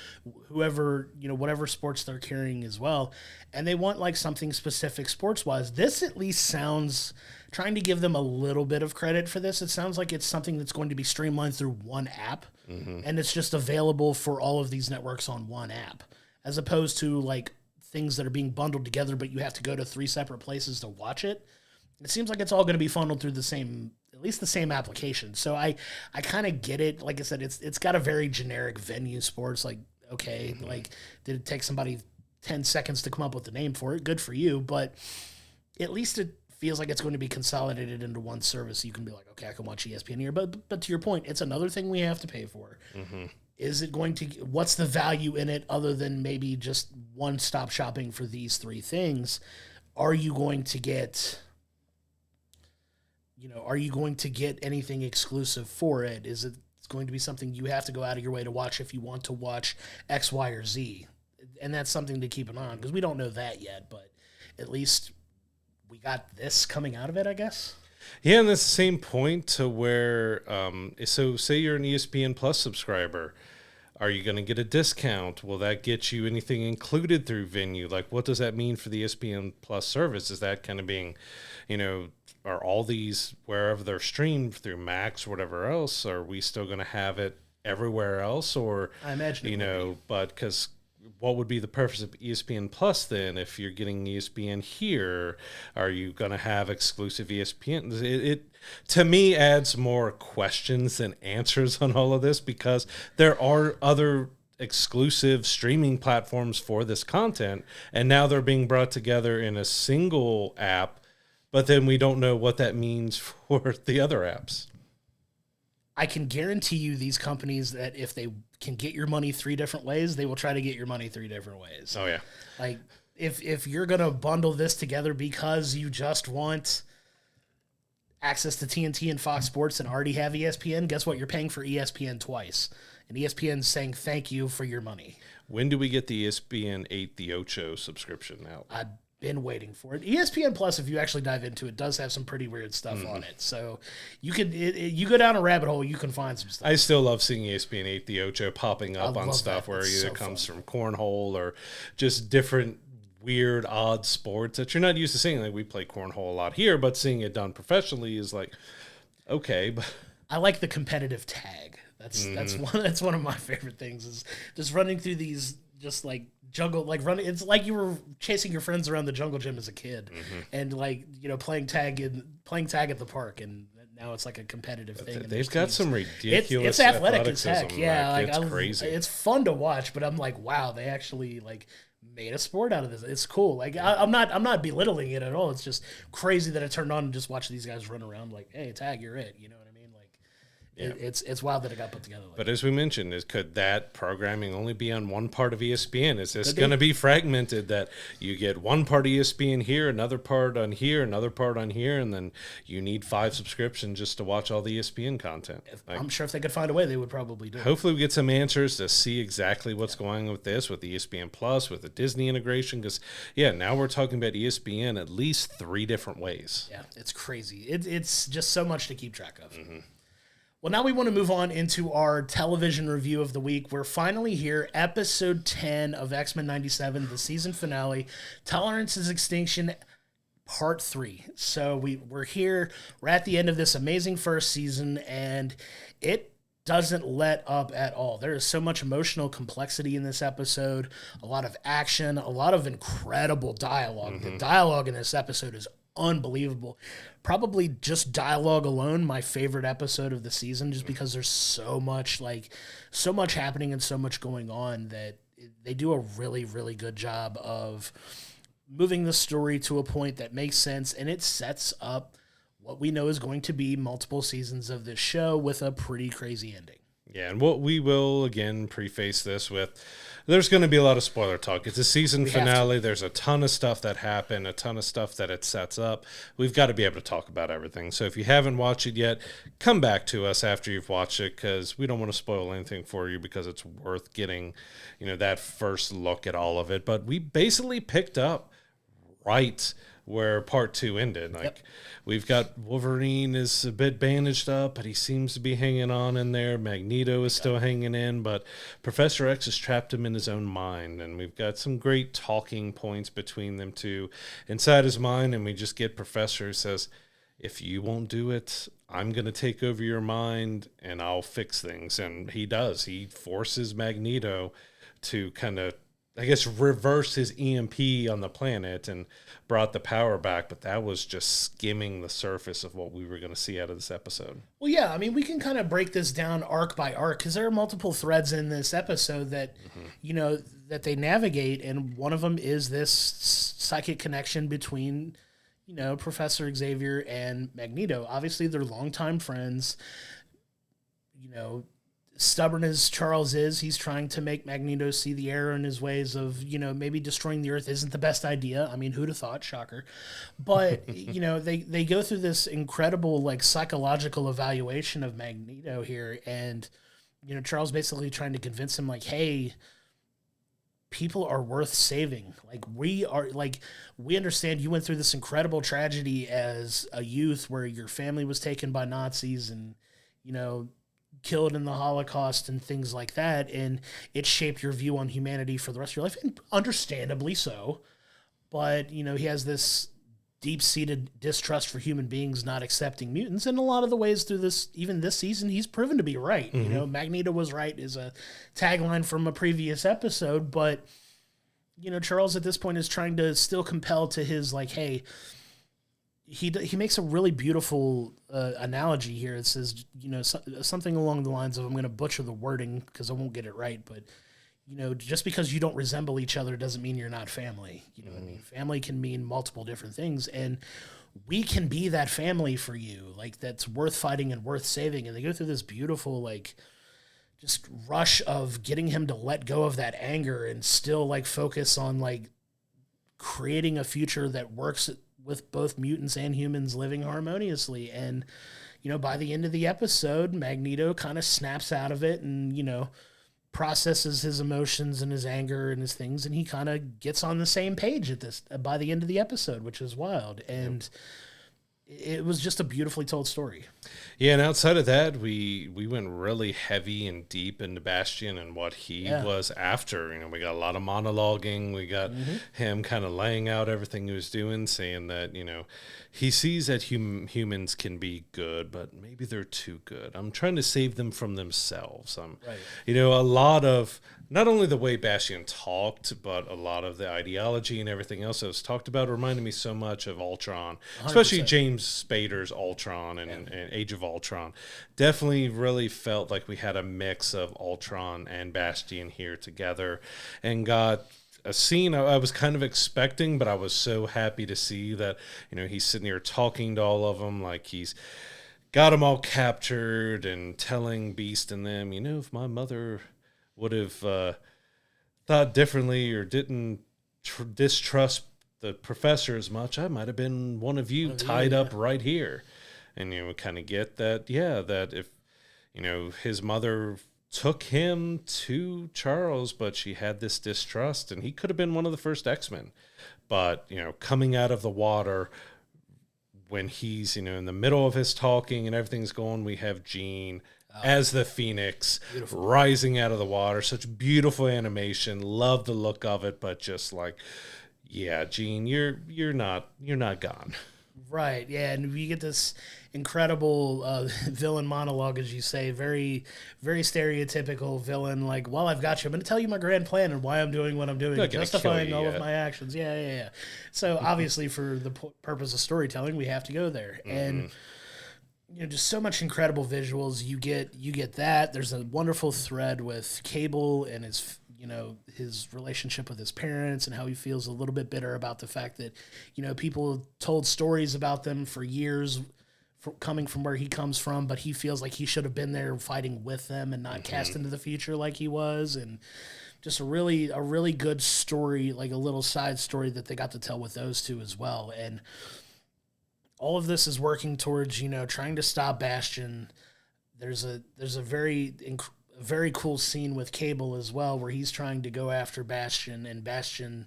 whoever, whatever sports they're carrying as well, and they want like something specific sports-wise. This at least sounds, trying to give them a little bit of credit for this, it sounds like it's something that's going to be streamlined through one app, and it's just available for all of these networks on one app, as opposed to like things that are being bundled together, but you have to go to 3 separate places to watch it. It seems like it's all going to be funneled through at least the same application. So I kind of get it. Like I said, it's got a very generic Venu Sports. Like, okay, like, did it take somebody 10 seconds to come up with the name for it? Good for you. But at least it feels like it's going to be consolidated into one service. You can be like, okay, I can watch ESPN here. But to your point, it's another thing we have to pay for. Is it going to, what's the value in it other than maybe just one-stop shopping for these 3 things? Are you going to get, are you going to get anything exclusive for it? Is it going to be something you have to go out of your way to watch if you want to watch X, Y, or Z? And that's something to keep an eye on, because we don't know that yet, but at least we got this coming out of it, I guess. Yeah, and that's the same point to where, so say you're an ESPN Plus subscriber. Are you going to get a discount? Will that get you anything included through Venu? Like, what does that mean for the ESPN Plus service? Is that kind of being, are all these, wherever they're streamed through Max or whatever else, are we still going to have it everywhere else? Or, I imagine but because what would be the purpose of ESPN Plus then? If you're getting ESPN here, are you going to have exclusive ESPN? It to me adds more questions than answers on all of this, because there are other exclusive streaming platforms for this content, and now they're being brought together in a single app, but then we don't know what that means for the other apps. I can guarantee you these companies that if they can get your money 3 different ways, they will try to get your money 3 different ways. Oh, yeah. Like, if you're going to bundle this together because you just want access to TNT and Fox Sports and already have ESPN, guess what? You're paying for ESPN twice. And ESPN's saying thank you for your money. When do we get the ESPN 8 The Ocho subscription out? I've been waiting for it. ESPN Plus, if you actually dive into it, does have some pretty weird stuff on it. So you could, you go down a rabbit hole, you can find some stuff. I still love seeing ESPN 8 The Ocho popping up on stuff where it either comes from cornhole or just different weird, odd sports that you're not used to seeing. Like, we play cornhole a lot here, but seeing it done professionally is like, okay. But I like the competitive tag. That's one of my favorite things, is just running through these, just like jungle, like running. It's like you were chasing your friends around the jungle gym as a kid, and like, playing tag at the park, and now it's like a competitive thing. They've got some ridiculous. It's athletic as heck. Yeah, like, it's crazy. It's fun to watch, but I'm like, wow, they actually like made a sport out of this. It's cool. Like, I'm not belittling it at all. It's just crazy that I turned on and just watched these guys run around like, hey, tag, you're it. You know what I mean? Like, yeah. It's wild that it got put together. Like but as we mentioned, could that programming only be on one part of ESPN? Is this going to be fragmented, that you get one part of ESPN here, another part on here, another part on here, and then you need 5 subscriptions just to watch all the ESPN content? I'm sure if they could find a way, they would probably do it. Hopefully we get some answers to see exactly what's going on with this, with the ESPN Plus, with the Disney integration, because, now we're talking about ESPN at least 3 different ways. Yeah, it's crazy. It's just so much to keep track of. Well, now we want to move on into our television review of the week. We're finally here, episode 10 of X-Men 97, the season finale, Tolerance is Extinction, part 3. So we're here. We're at the end of this amazing first season, and it doesn't let up at all. There is so much emotional complexity in this episode, a lot of action, a lot of incredible dialogue. The dialogue in this episode is unbelievable. Probably just dialogue alone, my favorite episode of the season, just because there's so much happening and so much going on that they do a really, really good job of moving the story to a point that makes sense, and it sets up what we know is going to be multiple seasons of this show with a pretty crazy ending. Yeah, and what we will, again, preface this with, there's going to be a lot of spoiler talk. It's a season finale. There's a ton of stuff that happened, a ton of stuff that it sets up. We've got to be able to talk about everything. So if you haven't watched it yet, come back to us after you've watched it, because we don't want to spoil anything for you, because it's worth getting, that first look at all of it. But we basically picked up right where part 2 ended. We've got Wolverine is a bit bandaged up, but he seems to be hanging on in there. Magneto is still hanging in, but Professor X has trapped him in his own mind, and we've got some great talking points between them two inside his mind, and we just get Professor who says, if you won't do it, I'm going to take over your mind and I'll fix things. And he does. He forces Magneto to kind of, I guess, reverse his EMP on the planet and brought the power back, but that was just skimming the surface of what we were going to see out of this episode. Well, yeah, I mean, we can kind of break this down arc by arc, because there are multiple threads in this episode that, that they navigate, and one of them is this psychic connection between, Professor Xavier and Magneto. Obviously, they're longtime friends. Stubborn as Charles is, he's trying to make Magneto see the error in his ways of, maybe destroying the Earth isn't the best idea. I mean, who'd have thought? Shocker. But, they go through this incredible, psychological evaluation of Magneto here. And, Charles basically trying to convince him, hey, people are worth saving. We understand you went through this incredible tragedy as a youth where your family was taken by Nazis and, killed in the Holocaust and things like that, and it shaped your view on humanity for the rest of your life, and understandably so. But, he has this deep-seated distrust for human beings not accepting mutants, and a lot of the ways through even this season, he's proven to be right. Magneto was right is a tagline from a previous episode, but, Charles at this point is trying to still compel to his, hey, he makes a really beautiful analogy here. It says, something along the lines of, I'm going to butcher the wording because I won't get it right, but, just because you don't resemble each other doesn't mean you're not family. What I mean? Family can mean multiple different things, and we can be that family for you, that's worth fighting and worth saving. And they go through this beautiful, just rush of getting him to let go of that anger and still, focus on, creating a future that works with both mutants and humans living harmoniously. And, by the end of the episode, Magneto kind of snaps out of it and, processes his emotions and his anger and his things, and he kind of gets on the same page by the end of the episode, which is wild. And it was just a beautifully told story. Yeah, and outside of that, we went really heavy and deep into Bastion and what he was after. We got a lot of monologuing. We got him kind of laying out everything he was doing, saying that, he sees that humans can be good, but maybe they're too good. I'm trying to save them from themselves. A lot of, not only the way Bastion talked, but a lot of the ideology and everything else that was talked about reminded me so much of Ultron, 100%. Especially James Spader's Ultron and Age of Ultron. Definitely really felt like we had a mix of Ultron and Bastion here together, and got a scene I was kind of expecting, but I was so happy to see that, he's sitting here talking to all of them, he's got them all captured and telling Beast and them, if my mother would have thought differently or didn't distrust the professor as much, I might have been one of you tied up right here. And we kind of get that, that if, his mother took him to Charles, but she had this distrust, and he could have been one of the first X-Men. But, coming out of the water when he's, in the middle of his talking and everything's going, we have Jean as the Phoenix rising out of the water. Such beautiful animation. Love the look of it, but just Jean, you're not gone. Right, yeah, and you get this incredible villain monologue, as you say, very, very stereotypical villain. Like, well, I've got you. I'm going to tell you my grand plan and why I'm doing what I'm doing, justifying all of my actions. Yeah. So obviously, for the purpose of storytelling, we have to go there, and just so much incredible visuals. You get that. There's a wonderful thread with Cable and his relationship with his parents and how he feels a little bit bitter about the fact that, people told stories about them for years coming from where he comes from, but he feels like he should have been there fighting with them and not cast into the future like he was. And just a really good story, like a little side story that they got to tell with those two as well. And all of this is working towards, trying to stop Bastion. There's a very cool scene with Cable as well, where he's trying to go after Bastion, and Bastion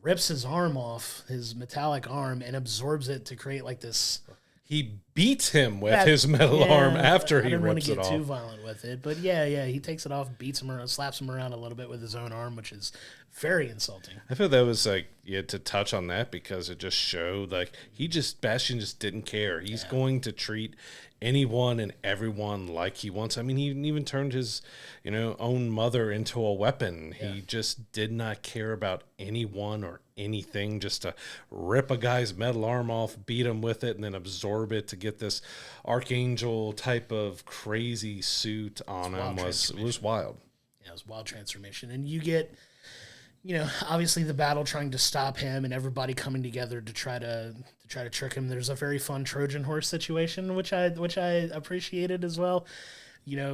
rips his arm off, his metallic arm, and absorbs it to create like this. He beats him with his metal arm after he rips it off. I didn't want to get too violent with it, but he takes it off, beats him around, slaps him around a little bit with his own arm, which is very insulting. I feel that was to touch on that because it just showed Bastion just didn't care. He's going to treat anyone and everyone like he wants. I mean, he even turned his, own mother into a weapon. Yeah. He just did not care about anyone or anything, just to rip a guy's metal arm off, beat him with it, and then absorb it to get this archangel type of crazy suit on him. It was wild. Yeah, it was wild transformation. And you get, obviously the battle trying to stop him and everybody coming together to try to trick him. There's a very fun Trojan horse situation, which I appreciated as well.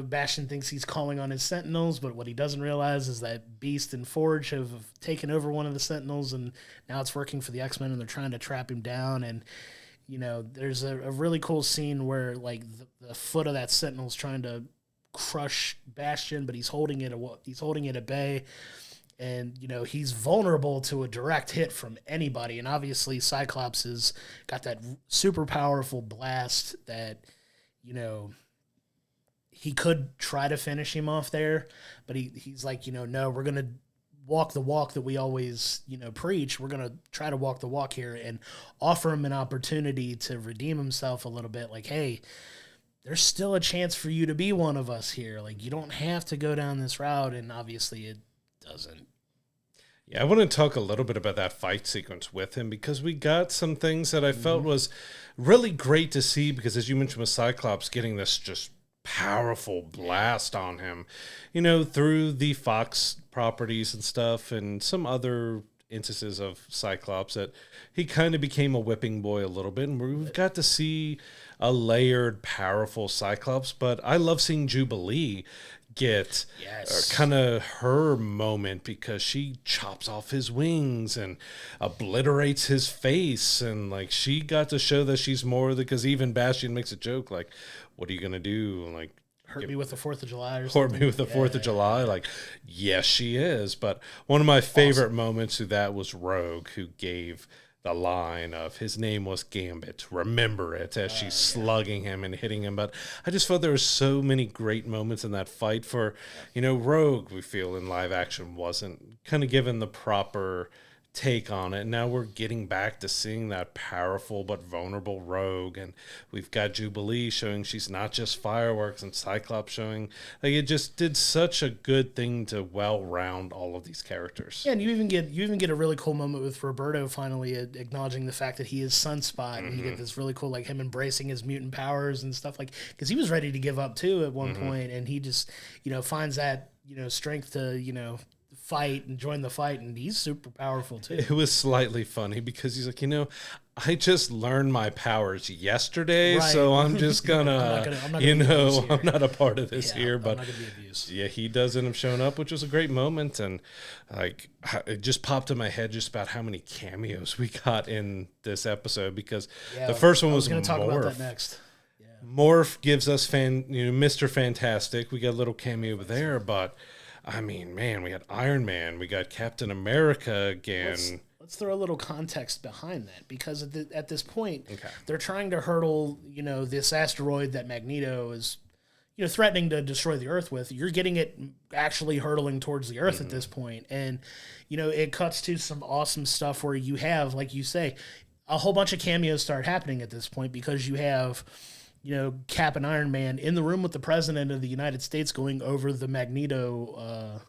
Bastion thinks he's calling on his Sentinels, but what he doesn't realize is that Beast and Forge have taken over one of the Sentinels, and now it's working for the X-Men, and they're trying to trap him down. And, there's a really cool scene where, the foot of that Sentinel's trying to crush Bastion, but he's holding it at bay. And, he's vulnerable to a direct hit from anybody. And obviously Cyclops has got that super powerful blast that, he could try to finish him off there. But he's like, no, we're going to walk the walk that we always, preach. We're going to try to walk the walk here and offer him an opportunity to redeem himself a little bit. Like, hey, there's still a chance for you to be one of us here. Like, you don't have to go down this route. And obviously it doesn't. Yeah, I want to talk a little bit about that fight sequence with him because we got some things that I felt was really great to see because, as you mentioned with Cyclops, getting this just powerful blast on him, through the Fox properties and stuff and some other instances of Cyclops that he kind of became a whipping boy a little bit. And we've got to see a layered, powerful Cyclops, but I love seeing Jubilee get kind of her moment because she chops off his wings and obliterates his face, and she got to show that she's more because even Bastion makes a joke like, what are you gonna do, hurt me with the 4th of July or something? Hurt me with the 4th of July. Yes, she is. But one of my favorite moments of that was Rogue, who gave the line of his name was Gambit, remember it, as she's slugging him and hitting him. But I just felt there were so many great moments in that fight for, Rogue, we feel in live action wasn't kind of given the proper take on it. Now we're getting back to seeing that powerful but vulnerable Rogue, and we've got Jubilee showing she's not just fireworks, and Cyclops showing it just did such a good thing to round all of these characters. Yeah, and you even get a really cool moment with Roberto finally acknowledging the fact that he is Sunspot, and you get this really cool him embracing his mutant powers and stuff because he was ready to give up too at one point, and he just finds that strength to fight and join the fight, and he's super powerful too. It was slightly funny because he's like, I just learned my powers yesterday, so I'm just gonna, I'm not a part of this here. But I'm not gonna be abused. Yeah, he does end up showing up, which was a great moment, and it just popped in my head just about how many cameos we got in this episode because the first one was going to talk Morph. about that next. Yeah. Morph gives us Mr. Fantastic. We got a little cameo there, but. I mean, man, we got Iron Man, we got Captain America again. Let's throw a little context behind that because at this point, they're trying to hurdle, this asteroid that Magneto is, threatening to destroy the Earth with. You're getting it actually hurtling towards the Earth at this point, and it cuts to some awesome stuff where you have, like you say, a whole bunch of cameos start happening at this point because you have, Cap and Iron Man in the room with the president of the United States going over the Magneto,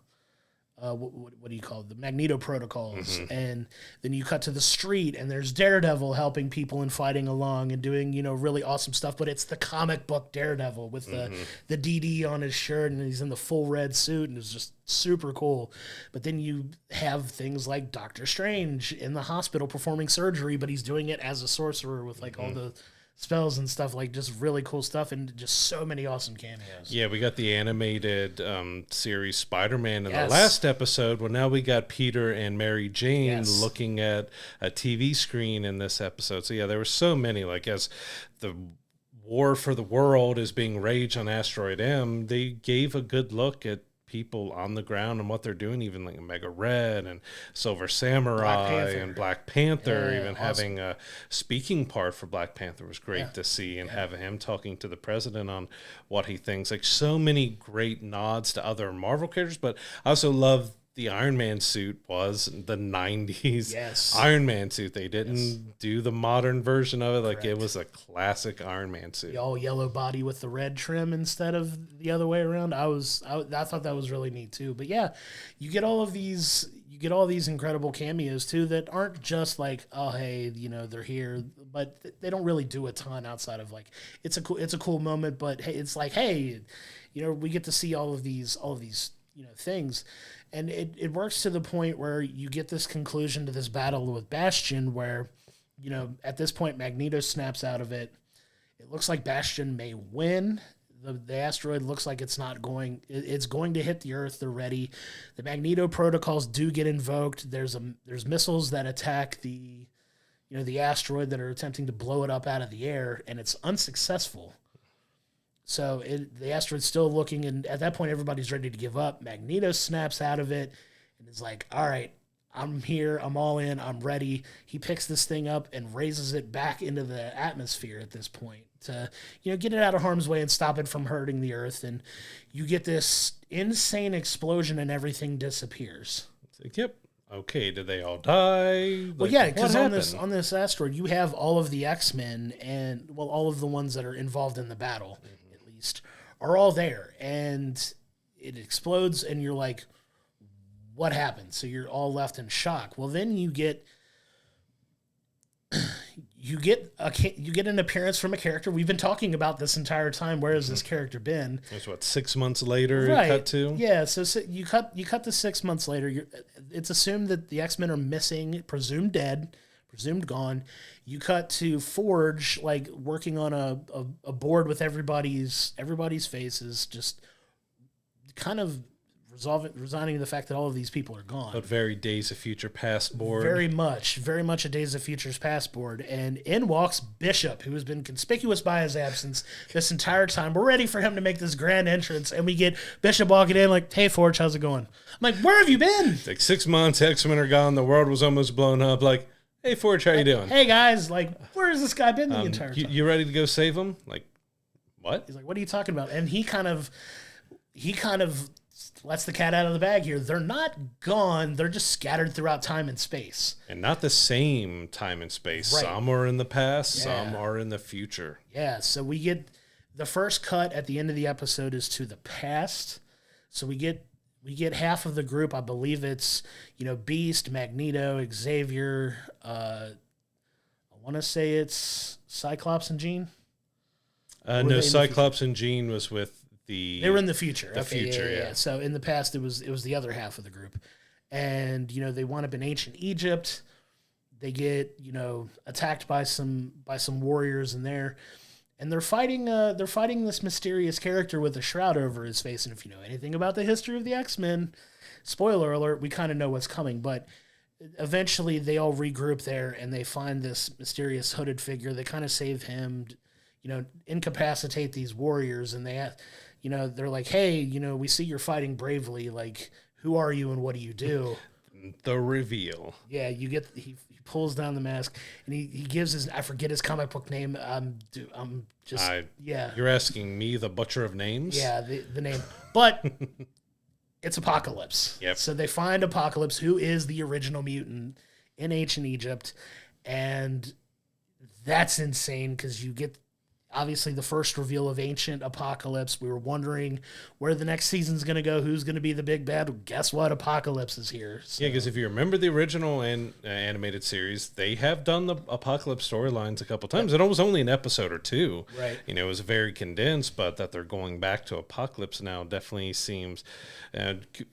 what do you call it? The Magneto protocols. Mm-hmm. And then you cut to the street and there's Daredevil helping people and fighting along and doing, really awesome stuff. But it's the comic book Daredevil with the DD on his shirt and he's in the full red suit and it's just super cool. But then you have things like Doctor Strange in the hospital performing surgery, but he's doing it as a sorcerer with all the spells and stuff, just really cool stuff and just so many awesome cameos. Yeah, we got the animated series Spider-Man in the last episode. Well, now we got Peter and Mary Jane looking at a TV screen in this episode. So yeah, there were so many, as the war for the world is being raged on Asteroid M, they gave a good look at people on the ground and what they're doing, even like Omega Red and Silver Samurai and Black Panther, even having a speaking part for Black Panther was great to see, and having him talking to the president on what he thinks. So many great nods to other Marvel characters, but I also love the Iron Man suit was the 90s Iron Man suit. They didn't do the modern version of it. It was a classic Iron Man suit. The all yellow body with the red trim instead of the other way around. I thought that was really neat too. But yeah, you get all these incredible cameos too that aren't just oh, hey, they're here, but they don't really do a ton outside of it's a cool moment, but hey, it's hey, we get to see all of these things. And it works to the point where you get this conclusion to this battle with Bastion where, at this point, Magneto snaps out of it. It looks like Bastion may win. The asteroid looks like it's going to hit the Earth. They're ready. The Magneto protocols do get invoked. There's missiles that attack the asteroid that are attempting to blow it up out of the air, and it's unsuccessful. So the asteroid's still looking, and at that point, everybody's ready to give up. Magneto snaps out of it and is like, all right, I'm here. I'm all in. I'm ready. He picks this thing up and raises it back into the atmosphere at this point to, get it out of harm's way and stop it from hurting the Earth. And you get this insane explosion and everything disappears. Yep. Okay, did they all die? Well, yeah, because on this asteroid, you have all of the X-Men and, all of the ones that are involved in the battle, at least, are all there. And it explodes, and you're like, what happened? So you're all left in shock. Well, then you get an appearance from a character we've been talking about this entire time. Where has this character been? It's 6 months later. Right. Cut to. Yeah. So you cut to 6 months later. It's assumed that the X-Men are missing, presumed dead, presumed gone. You cut to Forge working on a board with everybody's faces, just kind of resigning to the fact that all of these people are gone. But very Days of Future Past board. Very much a Days of Future's Past board. And in walks Bishop, who has been conspicuous by his absence this entire time. We're ready for him to make this grand entrance, and we get Bishop walking in hey, Forge, how's it going? I'm like, where have you been? 6 months, X-Men are gone, the world was almost blown up. Hey, Forge, how you doing? Hey, guys, where has this guy been the entire time? You ready to go save him? What? He's like, what are you talking about? And he kind of lets the cat out of the bag here. They're not gone. They're just scattered throughout time and space. And not the same time and space. Right. Some are in the past, some are in the future. Yeah, so we get the first cut at the end of the episode is to the past. So we get half of the group. I believe it's, Beast, Magneto, Xavier. I want to say it's Cyclops and Jean. No, Cyclops and Jean was with they were in the future. The future, yeah. So in the past, it was the other half of the group, and they wind up in ancient Egypt. They get attacked by some warriors in there, and they're fighting this mysterious character with a shroud over his face. And if you know anything about the history of the X-Men, spoiler alert, we kind of know what's coming. But eventually, they all regroup there, and they find this mysterious hooded figure. They kind of save him, incapacitate these warriors, and they're like, hey, we see you're fighting bravely. Who are you and what do you do? The reveal. Yeah, he pulls down the mask and he gives I forget his comic book name. You're asking me, the butcher of names? Yeah, the name. But it's Apocalypse. Yep. So they find Apocalypse, who is the original mutant in ancient Egypt, and That's insane because you get obviously the first reveal of Ancient Apocalypse. We were wondering where the next season's going to go, who's going to be the big bad. Well, guess what? Apocalypse is here. So. Yeah, because if you remember the original animated series, they have done the Apocalypse storylines a couple times. Yep. It was only an episode or two. Right. You know, it was very condensed, but that they're going back to Apocalypse now definitely seems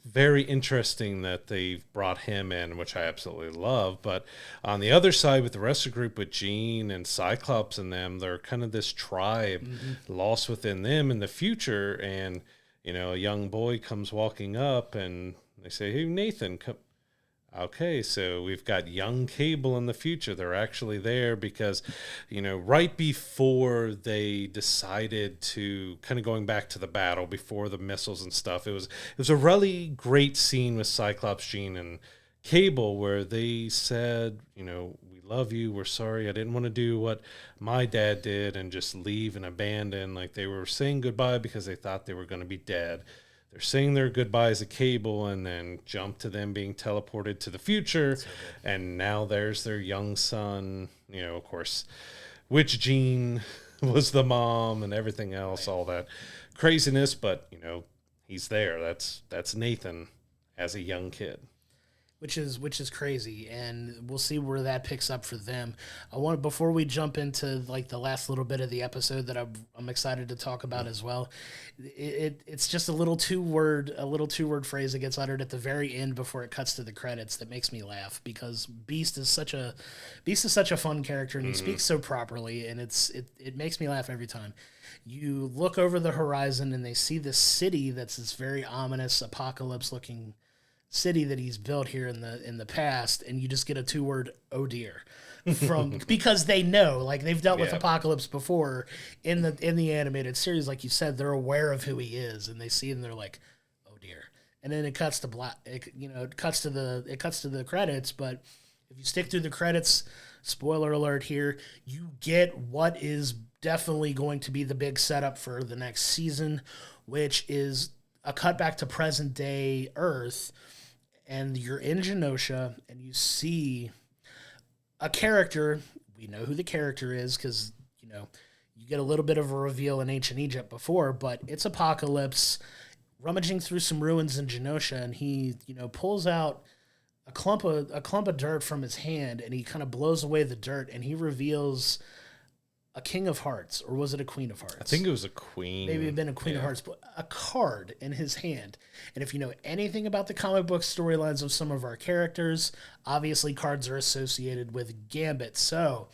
very interesting that they've brought him in, which I absolutely love. But on the other side, with the rest of the group, with Jean and Cyclops and them, they're kind of this tribe lost within them in the future. And, you know, a young boy comes walking up and they say, "Hey, Nathan, come." Okay, so we've got young Cable in the future. They're actually there because, you know, right before they decided to kind of going back to the battle before the missiles and stuff, it was a really great scene with Cyclops, Jean, and Cable where they said, you know, "We love you. We're sorry. I didn't want to do what my dad did and just leave and abandon." Like they were saying goodbye because they thought they were going to be dead. They're saying their goodbyes to Cable and then jump to them being teleported to the future. So and now there's their young son, you know, of course, which Jean was the mom and everything else, all that craziness. But, you know, he's there. That's Nathan as a young kid. Which is crazy, and we'll see where that picks up for them. Before we jump into like the last little bit of the episode that I'm excited to talk about as well. It's just a little two word phrase that gets uttered at the very end before it cuts to the credits that makes me laugh because Beast is such a fun character and he speaks so properly, and it makes me laugh every time. You look over the horizon and they see this city that's this very ominous apocalypse looking city that he's built here in the past, and you just get a 2-word "oh dear" from because they know, like they've dealt with Apocalypse before in the animated series, like you said, they're aware of who he is, and they see him and they're like, "oh dear," and then it cuts to it cuts to the credits. But if you stick through the credits, spoiler alert here, you get what is definitely going to be the big setup for the next season, which is a cutback to present day Earth. And you're in Genosha, and you see a character. We know who the character is because, you know, you get a little bit of a reveal in Ancient Egypt before, but it's Apocalypse rummaging through some ruins in Genosha, and he, you know, pulls out a clump of dirt from his hand, and he kind of blows away the dirt, and he reveals a King of Hearts, or was it a Queen of Hearts? I think it was a Queen. Maybe it had been a Queen of Hearts, but a card in his hand. And if you know anything about the comic book storylines of some of our characters, obviously cards are associated with Gambit. So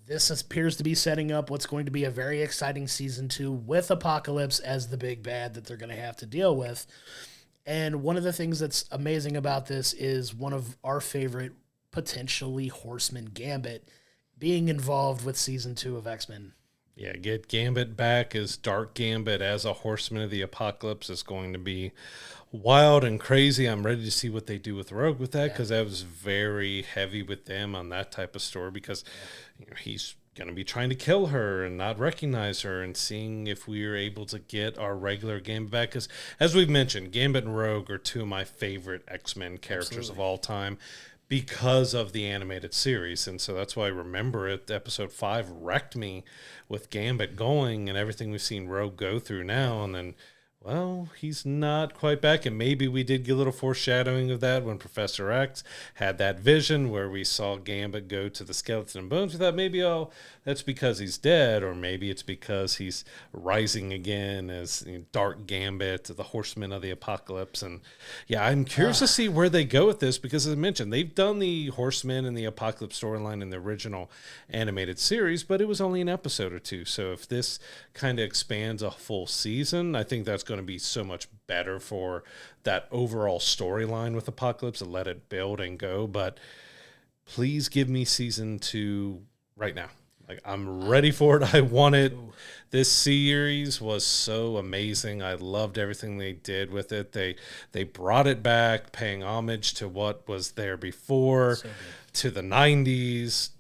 this appears to be setting up what's going to be a very exciting season 2 with Apocalypse as the big bad that they're going to have to deal with. And one of the things that's amazing about this is one of our favorite potentially Horseman Gambit being involved with season 2 of X-Men. Yeah, get Gambit back as Dark Gambit as a Horseman of the Apocalypse is going to be wild and crazy. I'm ready to see what they do with Rogue with that because that was very heavy with them on that type of story because you know, he's going to be trying to kill her and not recognize her and seeing if we are able to get our regular Gambit back. Because as we've mentioned, Gambit and Rogue are 2 of my favorite X-Men characters of all time, because of the animated series. And so that's why I remember it. Episode 5 wrecked me with Gambit going and everything we've seen Rogue go through now. And then, well, he's not quite back. And maybe we did get a little foreshadowing of that when Professor X had that vision where we saw Gambit go to the skeleton and bones. We thought maybe, that's because he's dead, or maybe it's because he's rising again as Dark Gambit, the Horseman of the Apocalypse. And yeah, I'm curious to see where they go with this because, as I mentioned, they've done the Horseman and the Apocalypse storyline in the original animated series, but it was only an episode or 2. So if this kind of expands a full season, I think that's going to be so much better for that overall storyline with Apocalypse and let it build and go. But please give me season 2 right now. Like, I'm ready for it. I want it. This series was so amazing. I loved everything they did with it. They brought it back, paying homage to what was there before, to the 90s,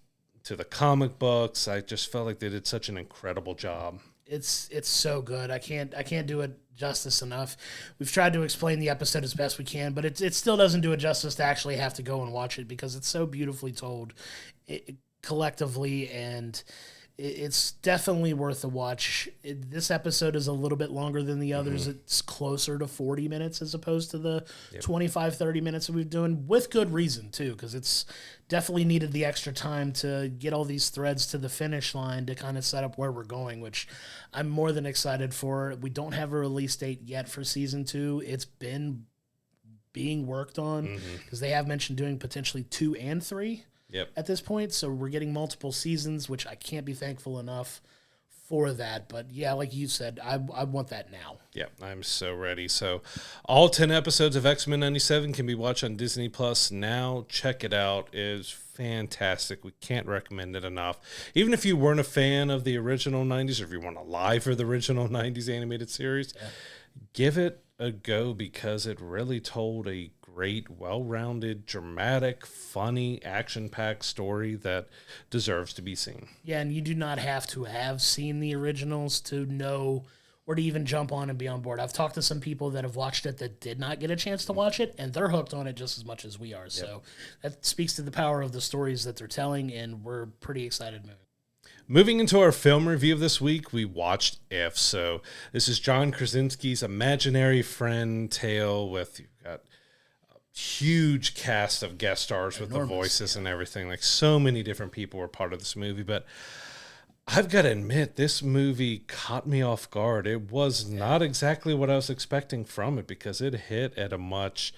to the comic books. I just felt like they did such an incredible job. It's so good. I can't do it justice enough. We've tried to explain the episode as best we can, but it still doesn't do it justice to actually have to go and watch it because it's so beautifully told. collectively, and it's definitely worth a watch. This episode is a little bit longer than the others. It's closer to 40 minutes as opposed to the 25, 30 minutes that we've doing, with good reason, too, because it's definitely needed the extra time to get all these threads to the finish line to kind of set up where we're going, which I'm more than excited for. We don't have a release date yet for season 2. It's been being worked on because they have mentioned doing potentially 2 and 3. At this point, so we're getting multiple seasons, which I can't be thankful enough for that. But yeah, like you said, I want that now. Yeah, I'm so ready. So all 10 episodes of X-Men 97 can be watched on Disney Plus now. Check it out. It is fantastic. We can't recommend it enough. Even if you weren't a fan of the original 90s, or if you weren't alive for the original 90s animated series, give it a go, because it really told a great, well-rounded, dramatic, funny, action-packed story that deserves to be seen. Yeah, and you do not have to have seen the originals to know or to even jump on and be on board. I've talked to some people that have watched it that did not get a chance to watch it, and they're hooked on it just as much as we are. So that speaks to the power of the stories that they're telling, and we're pretty excited Moving into our film review of this week, we watched If. So this is John Krasinski's imaginary friend tale with, you've got a huge cast of guest stars with the voices and everything. Like, so many different people were part of this movie. But I've got to admit, this movie caught me off guard. It was not exactly what I was expecting from it, because it hit at a much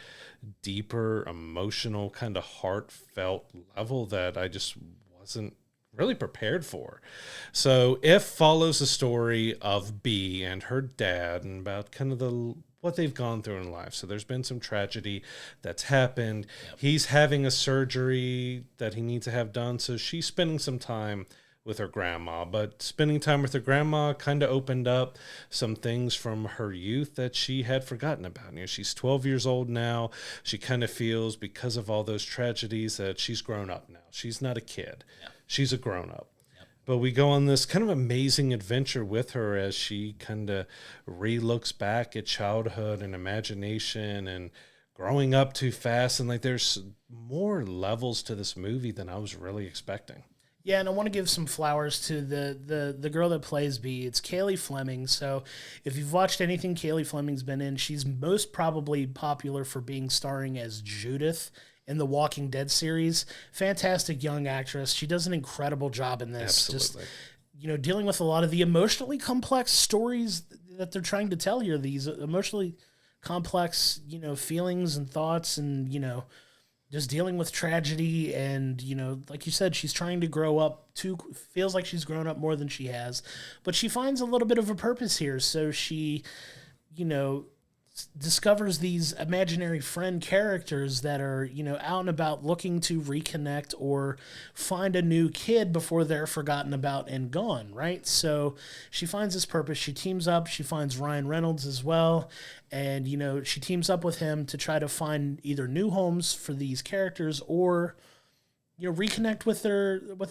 deeper, emotional, kind of heartfelt level that I just wasn't really prepared for. So If follows the story of Bee and her dad, and about kind of what they've gone through in life. So there's been some tragedy that's happened. He's having a surgery that he needs to have done, so she's spending some time with her grandma. But spending time with her grandma kind of opened up some things from her youth that she had forgotten about. You know, she's 12 years old now. She kind of feels, because of all those tragedies, that she's grown up now. She's not a kid. She's a grown-up. But we go on this kind of amazing adventure with her as she kind of re-looks back at childhood and imagination and growing up too fast. And like, there's more levels to this movie than I was really expecting. Yeah, and I want to give some flowers to the girl that plays Bee. It's Cailey Fleming. So if you've watched anything Cailey Fleming's been in, she's most probably popular for being starring as Judith in the Walking Dead series. Fantastic young actress. She does an incredible job in this. Absolutely. Just, dealing with a lot of the emotionally complex stories that they're trying to tell here. These emotionally complex, feelings and thoughts, and, just dealing with tragedy. And, like you said, she's trying to grow up feels like she's grown up more than she has, but she finds a little bit of a purpose here. So she, discovers these imaginary friend characters that are, out and about looking to reconnect or find a new kid before they're forgotten about and gone, right? So she finds this purpose. She teams up. She finds Ryan Reynolds as well. And, she teams up with him to try to find either new homes for these characters or, reconnect with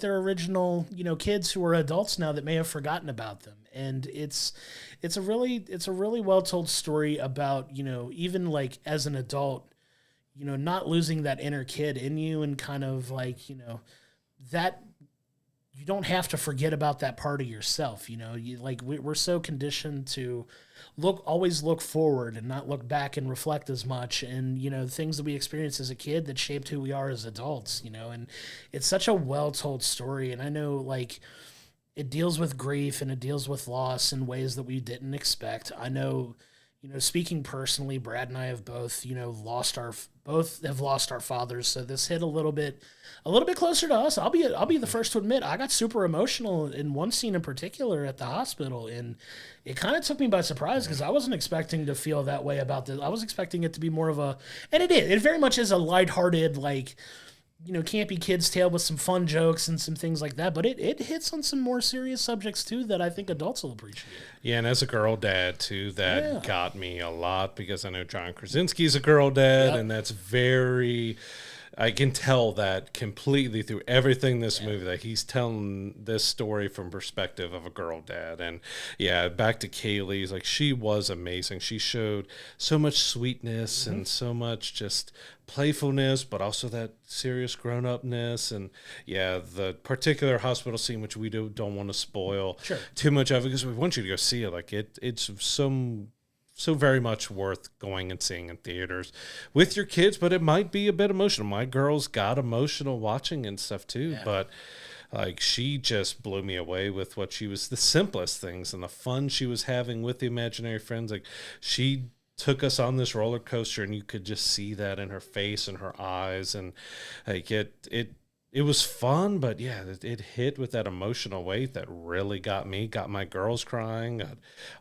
their original, kids who are adults now that may have forgotten about them. And it's a really well told story about, even like as an adult, not losing that inner kid in you, and kind of like, that you don't have to forget about that part of yourself. We're so conditioned to always look forward and not look back and reflect as much. And, things that we experienced as a kid that shaped who we are as adults, and it's such a well-told story. And I know, like, it deals with grief and it deals with loss in ways that we didn't expect. I know, speaking personally, Brad and I have both, lost our fathers. So this hit a little bit closer to us. I'll be the first to admit I got super emotional in one scene in particular at the hospital, and it kind of took me by surprise because I wasn't expecting to feel that way about this. I was expecting it to be more of and it is. It very much is a lighthearted, like, campy kid's tale with some fun jokes and some things like that. But it hits on some more serious subjects, too, that I think adults will appreciate. Yeah, and as a girl dad, too, that got me a lot, because I know John Krasinski's a girl dad, and that's very I can tell that completely through everything this movie, that he's telling this story from perspective of a girl dad. And yeah, back to Kaylee's, like, she was amazing. She showed so much sweetness and so much just playfulness, but also that serious grown-upness. And yeah, the particular hospital scene, which we don't want to spoil too much of it, because we want you to go see it. Like, it's so very much worth going and seeing in theaters with your kids, but it might be a bit emotional. My girls got emotional watching and stuff too, but like, she just blew me away with what she was, the simplest things and the fun she was having with the imaginary friends. Like, she took us on this roller coaster, and you could just see that in her face and her eyes, and like it was fun, but yeah, it hit with that emotional weight that really got my girls crying.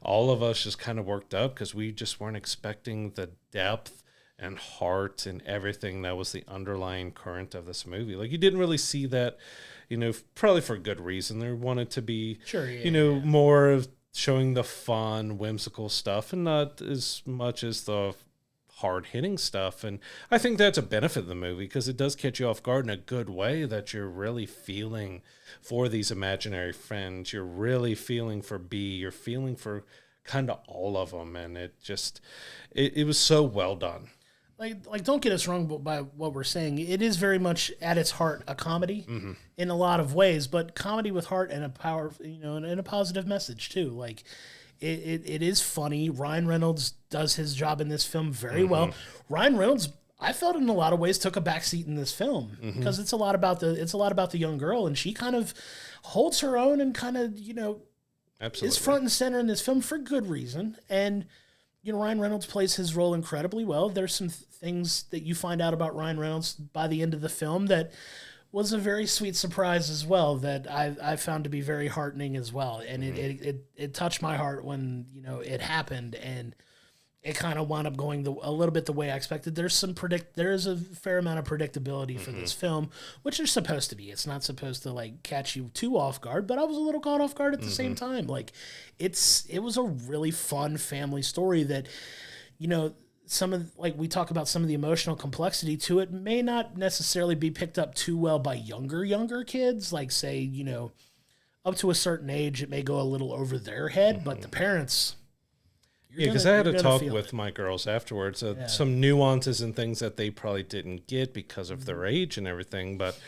All of us just kind of worked up because we just weren't expecting the depth and heart and everything that was the underlying current of this movie. Like, you didn't really see that, probably for good reason. They wanted to be, more of showing the fun, whimsical stuff, and not as much as the hard-hitting stuff. And I think that's a benefit of the movie, because it does catch you off guard in a good way, that you're really feeling for these imaginary friends. You're really feeling for B. You're feeling for kind of all of them, and it was so well done. Like, don't get us wrong by what we're saying. It is very much at its heart a comedy in a lot of ways, but comedy with heart and and a positive message too. Like, it is funny. Ryan Reynolds does his job in this film very well. Ryan Reynolds, I felt, in a lot of ways, took a backseat in this film, because it's a lot about the young girl, and she kind of holds her own and kind of absolutely is front and center in this film for good reason. And Ryan Reynolds plays his role incredibly well. There's some things that you find out about Ryan Reynolds by the end of the film that was a very sweet surprise as well, that I found to be very heartening as well. And it touched my heart when, it happened, and it kind of wound up going a little bit the way I expected. There is a fair amount of predictability for this film, which there's supposed to be. It's not supposed to, like, catch you too off guard, but I was a little caught off guard at the same time. Like, it was a really fun family story that, we talk about some of the emotional complexity to it may not necessarily be picked up too well by younger kids. Like, say, up to a certain age, it may go a little over their head, but the parents... Yeah, because I had a talk with my girls afterwards. Some nuances and things that they probably didn't get because of their age and everything, but,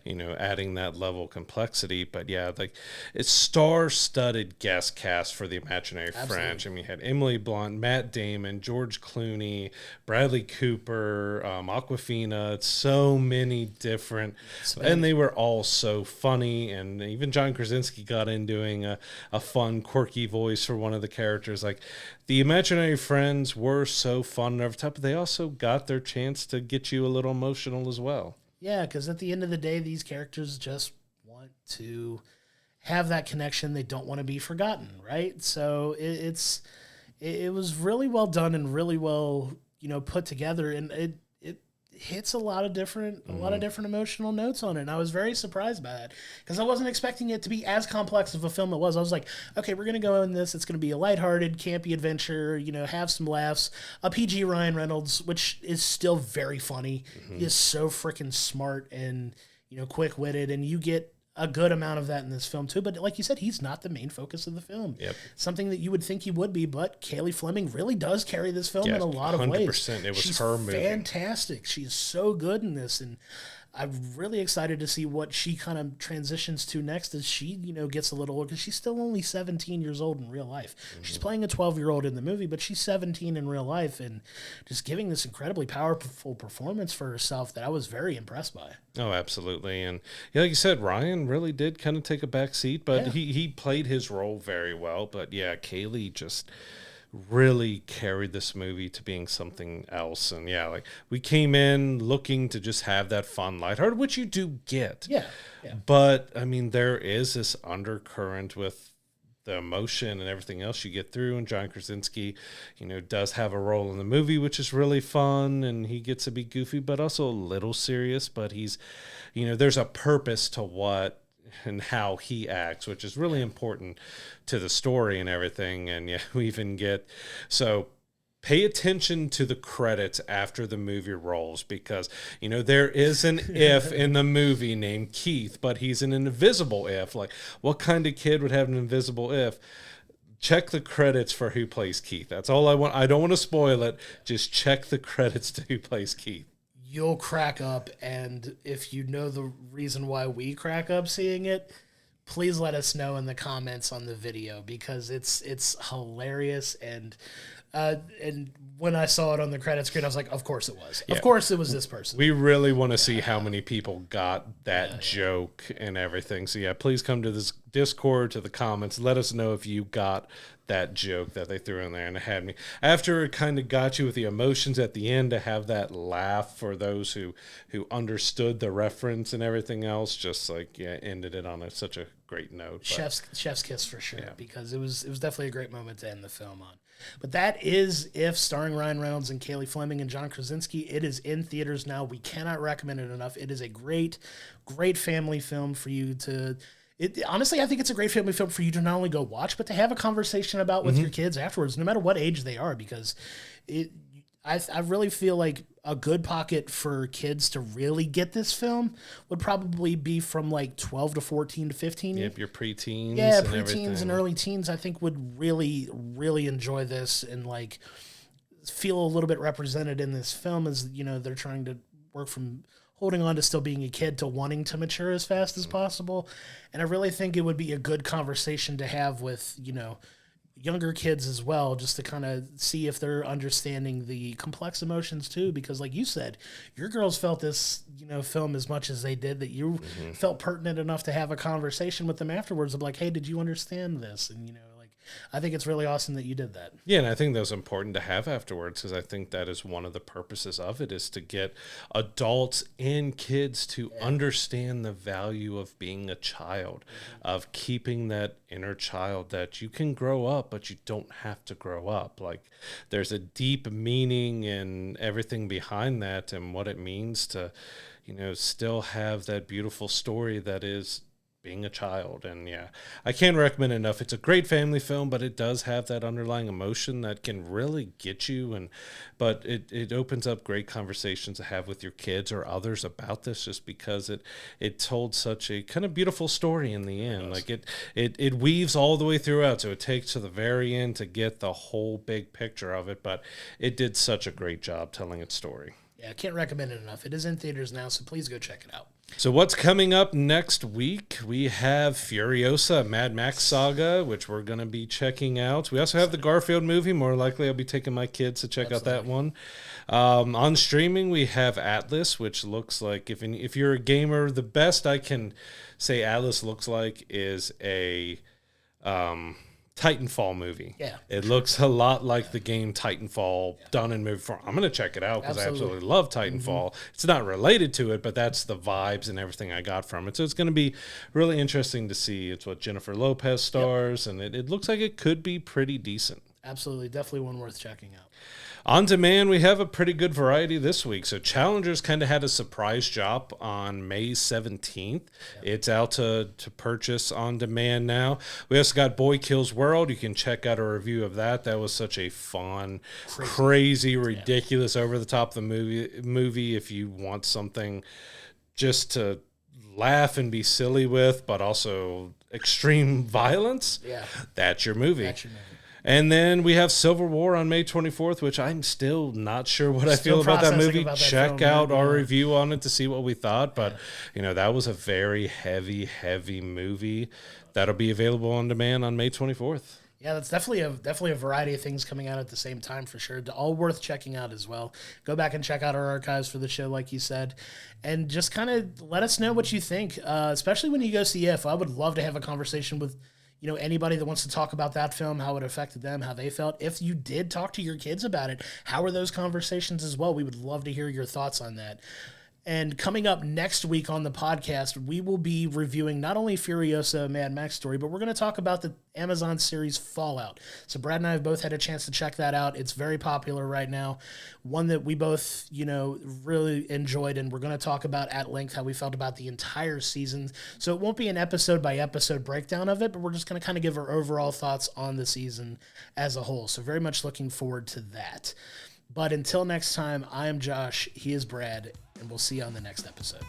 adding that level of complexity. But yeah, like, it's star-studded guest cast for the imaginary friends. I mean, you had Emily Blunt, Matt Damon, George Clooney, Bradley Cooper, Awkwafina, so many different, and they were all so funny. And even John Krasinski got in doing a fun, quirky voice for one of the characters. Like, the imaginary friends were so fun and over top, but they also got their chance to get you a little emotional as well. Yeah, because at the end of the day, these characters just want to have that connection. They don't want to be forgotten, right? So it was really well done and really well, put together, and it hits a lot of different emotional notes on it. And I was very surprised by that, because I wasn't expecting it to be as complex of a film it was. I was like, okay, we're going to go in this. It's going to be a lighthearted, campy adventure, have some laughs. A PG Ryan Reynolds, which is still very funny. He is so freaking smart and, quick-witted, and you get a good amount of that in this film too. But like you said, he's not the main focus of the film. Yep. Something that you would think he would be, but Kaylee Fleming really does carry this film in a lot of ways. 100%. It was She's her movie. Fantastic. She's so good in this, and I'm really excited to see what she kind of transitions to next as she, gets a little older, because she's still only 17 years old in real life. She's playing a 12-year-old in the movie, but she's 17 in real life, and just giving this incredibly powerful performance for herself that I was very impressed by. Oh, absolutely. And yeah, like you said, Ryan really did kind of take a back seat, but he played his role very well. But yeah, Kaylee just really carried this movie to being something else. And yeah, like, we came in looking to just have that fun lighthearted, which you do get. Yeah. But I mean, there is this undercurrent with the emotion and everything else you get through. And John Krasinski, does have a role in the movie, which is really fun. And he gets to be goofy, but also a little serious. But he's, there's a purpose to what and how he acts, which is really important to the story and everything. And yeah, we even get, so pay attention to the credits after the movie rolls, because, you know, there is an if in the movie named Keith, but he's an invisible if. Like, what kind of kid would have an invisible if? Check the credits for who plays Keith. That's all I want. I don't want to spoil it. Just check the credits to who plays Keith. You'll crack up, and if you know the reason why we crack up seeing it, please let us know in the comments on the video, because it's hilarious. And when I saw it on the credit screen, I was like, of course it was. Yeah. Of course it was this person. We really want to see how many people got that joke and everything. So, yeah, please come to this Discord, to the comments. Let us know if you got that joke that they threw in there. And it had me, after it kind of got you with the emotions at the end, to have that laugh for those who understood the reference and everything else, just like, yeah, ended it on such a great note. But chef's kiss for sure, because it was definitely a great moment to end the film on. But that is If, starring Ryan Reynolds and Kaylee Fleming and John Krasinski. It is in theaters now. We cannot recommend it enough. It is a great, great family film for you to... honestly, I think it's a great family film for you to not only go watch, but to have a conversation about with your kids afterwards, no matter what age they are, because I really feel like a good pocket for kids to really get this film would probably be from like 12 to 14 to 15. Yep, your preteens. Yeah, and preteens and early teens, I think, would really, really enjoy this and like feel a little bit represented in this film, as, you know, they're trying to work from holding on to still being a kid to wanting to mature as fast as possible. And I really think it would be a good conversation to have with, you know, younger kids as well, just to kind of see if they're understanding the complex emotions too, because like you said, your girls felt this, you know, film as much as they did, that you felt pertinent enough to have a conversation with them afterwards of like, hey, did you understand this? And, you know, like, I think it's really awesome that you did that. Yeah, and I think that was important to have afterwards, because I think that is one of the purposes of it, is to get adults and kids to understand the value of being a child, of keeping that inner child, that you can grow up, but you don't have to grow up. Like, there's a deep meaning in everything behind that, and what it means to, you know, still have that beautiful story that is being a child. And yeah, I can't recommend it enough. It's a great family film, but it does have that underlying emotion that can really get you. But it opens up great conversations to have with your kids or others about this, just because it told such a kind of beautiful story in the end. Like it weaves all the way throughout, so it takes to the very end to get the whole big picture of it, but it did such a great job telling its story. Yeah, I can't recommend it enough. It is in theaters now, so please go check it out. So what's coming up next week? We have Furiosa, Mad Max Saga, which we're going to be checking out. We also have the Garfield movie. More likely I'll be taking my kids to check out that one. On streaming, we have Atlas, which looks like, if you're a gamer, the best I can say Atlas looks like is a Titanfall movie. Yeah. It looks a lot like the game Titanfall done in movie form. I'm going to check it out because I absolutely love Titanfall. It's not related to it, but that's the vibes and everything I got from it. So it's going to be really interesting to see. It's what Jennifer Lopez stars, and it looks like it could be pretty decent. Absolutely. Definitely one worth checking out. On demand, we have a pretty good variety this week. So Challengers kind of had a surprise drop on May 17th. Yep. It's out to purchase on demand now. We also got Boy Kills World. You can check out a review of that. That was such a fun, crazy, ridiculous, over-the-top movie if you want something just to laugh and be silly with, but also extreme violence. Yeah. That's your movie. And then we have Civil War on May 24th, which I'm still not sure what I feel about that movie. Check out our review on it to see what we thought. But, you know, that was a very heavy movie. That'll be available on demand on May 24th. Yeah, that's definitely a variety of things coming out at the same time for sure. All worth checking out as well. Go back and check out our archives for the show, like you said, and just kind of let us know what you think, especially when you go see If. I would love to have a conversation with, you know, anybody that wants to talk about that film, how it affected them, how they felt. If you did talk to your kids about it, how were those conversations as well? We would love to hear your thoughts on that. And coming up next week on the podcast, we will be reviewing not only Furiosa Mad Max story, but we're going to talk about the Amazon series Fallout. So Brad and I have both had a chance to check that out. It's very popular right now. One that we both, really enjoyed, and we're going to talk about at length how we felt about the entire season. So it won't be an episode by episode breakdown of it, but we're just going to kind of give our overall thoughts on the season as a whole. So very much looking forward to that. But until next time, I am Josh, he is Brad, and we'll see you on the next episode.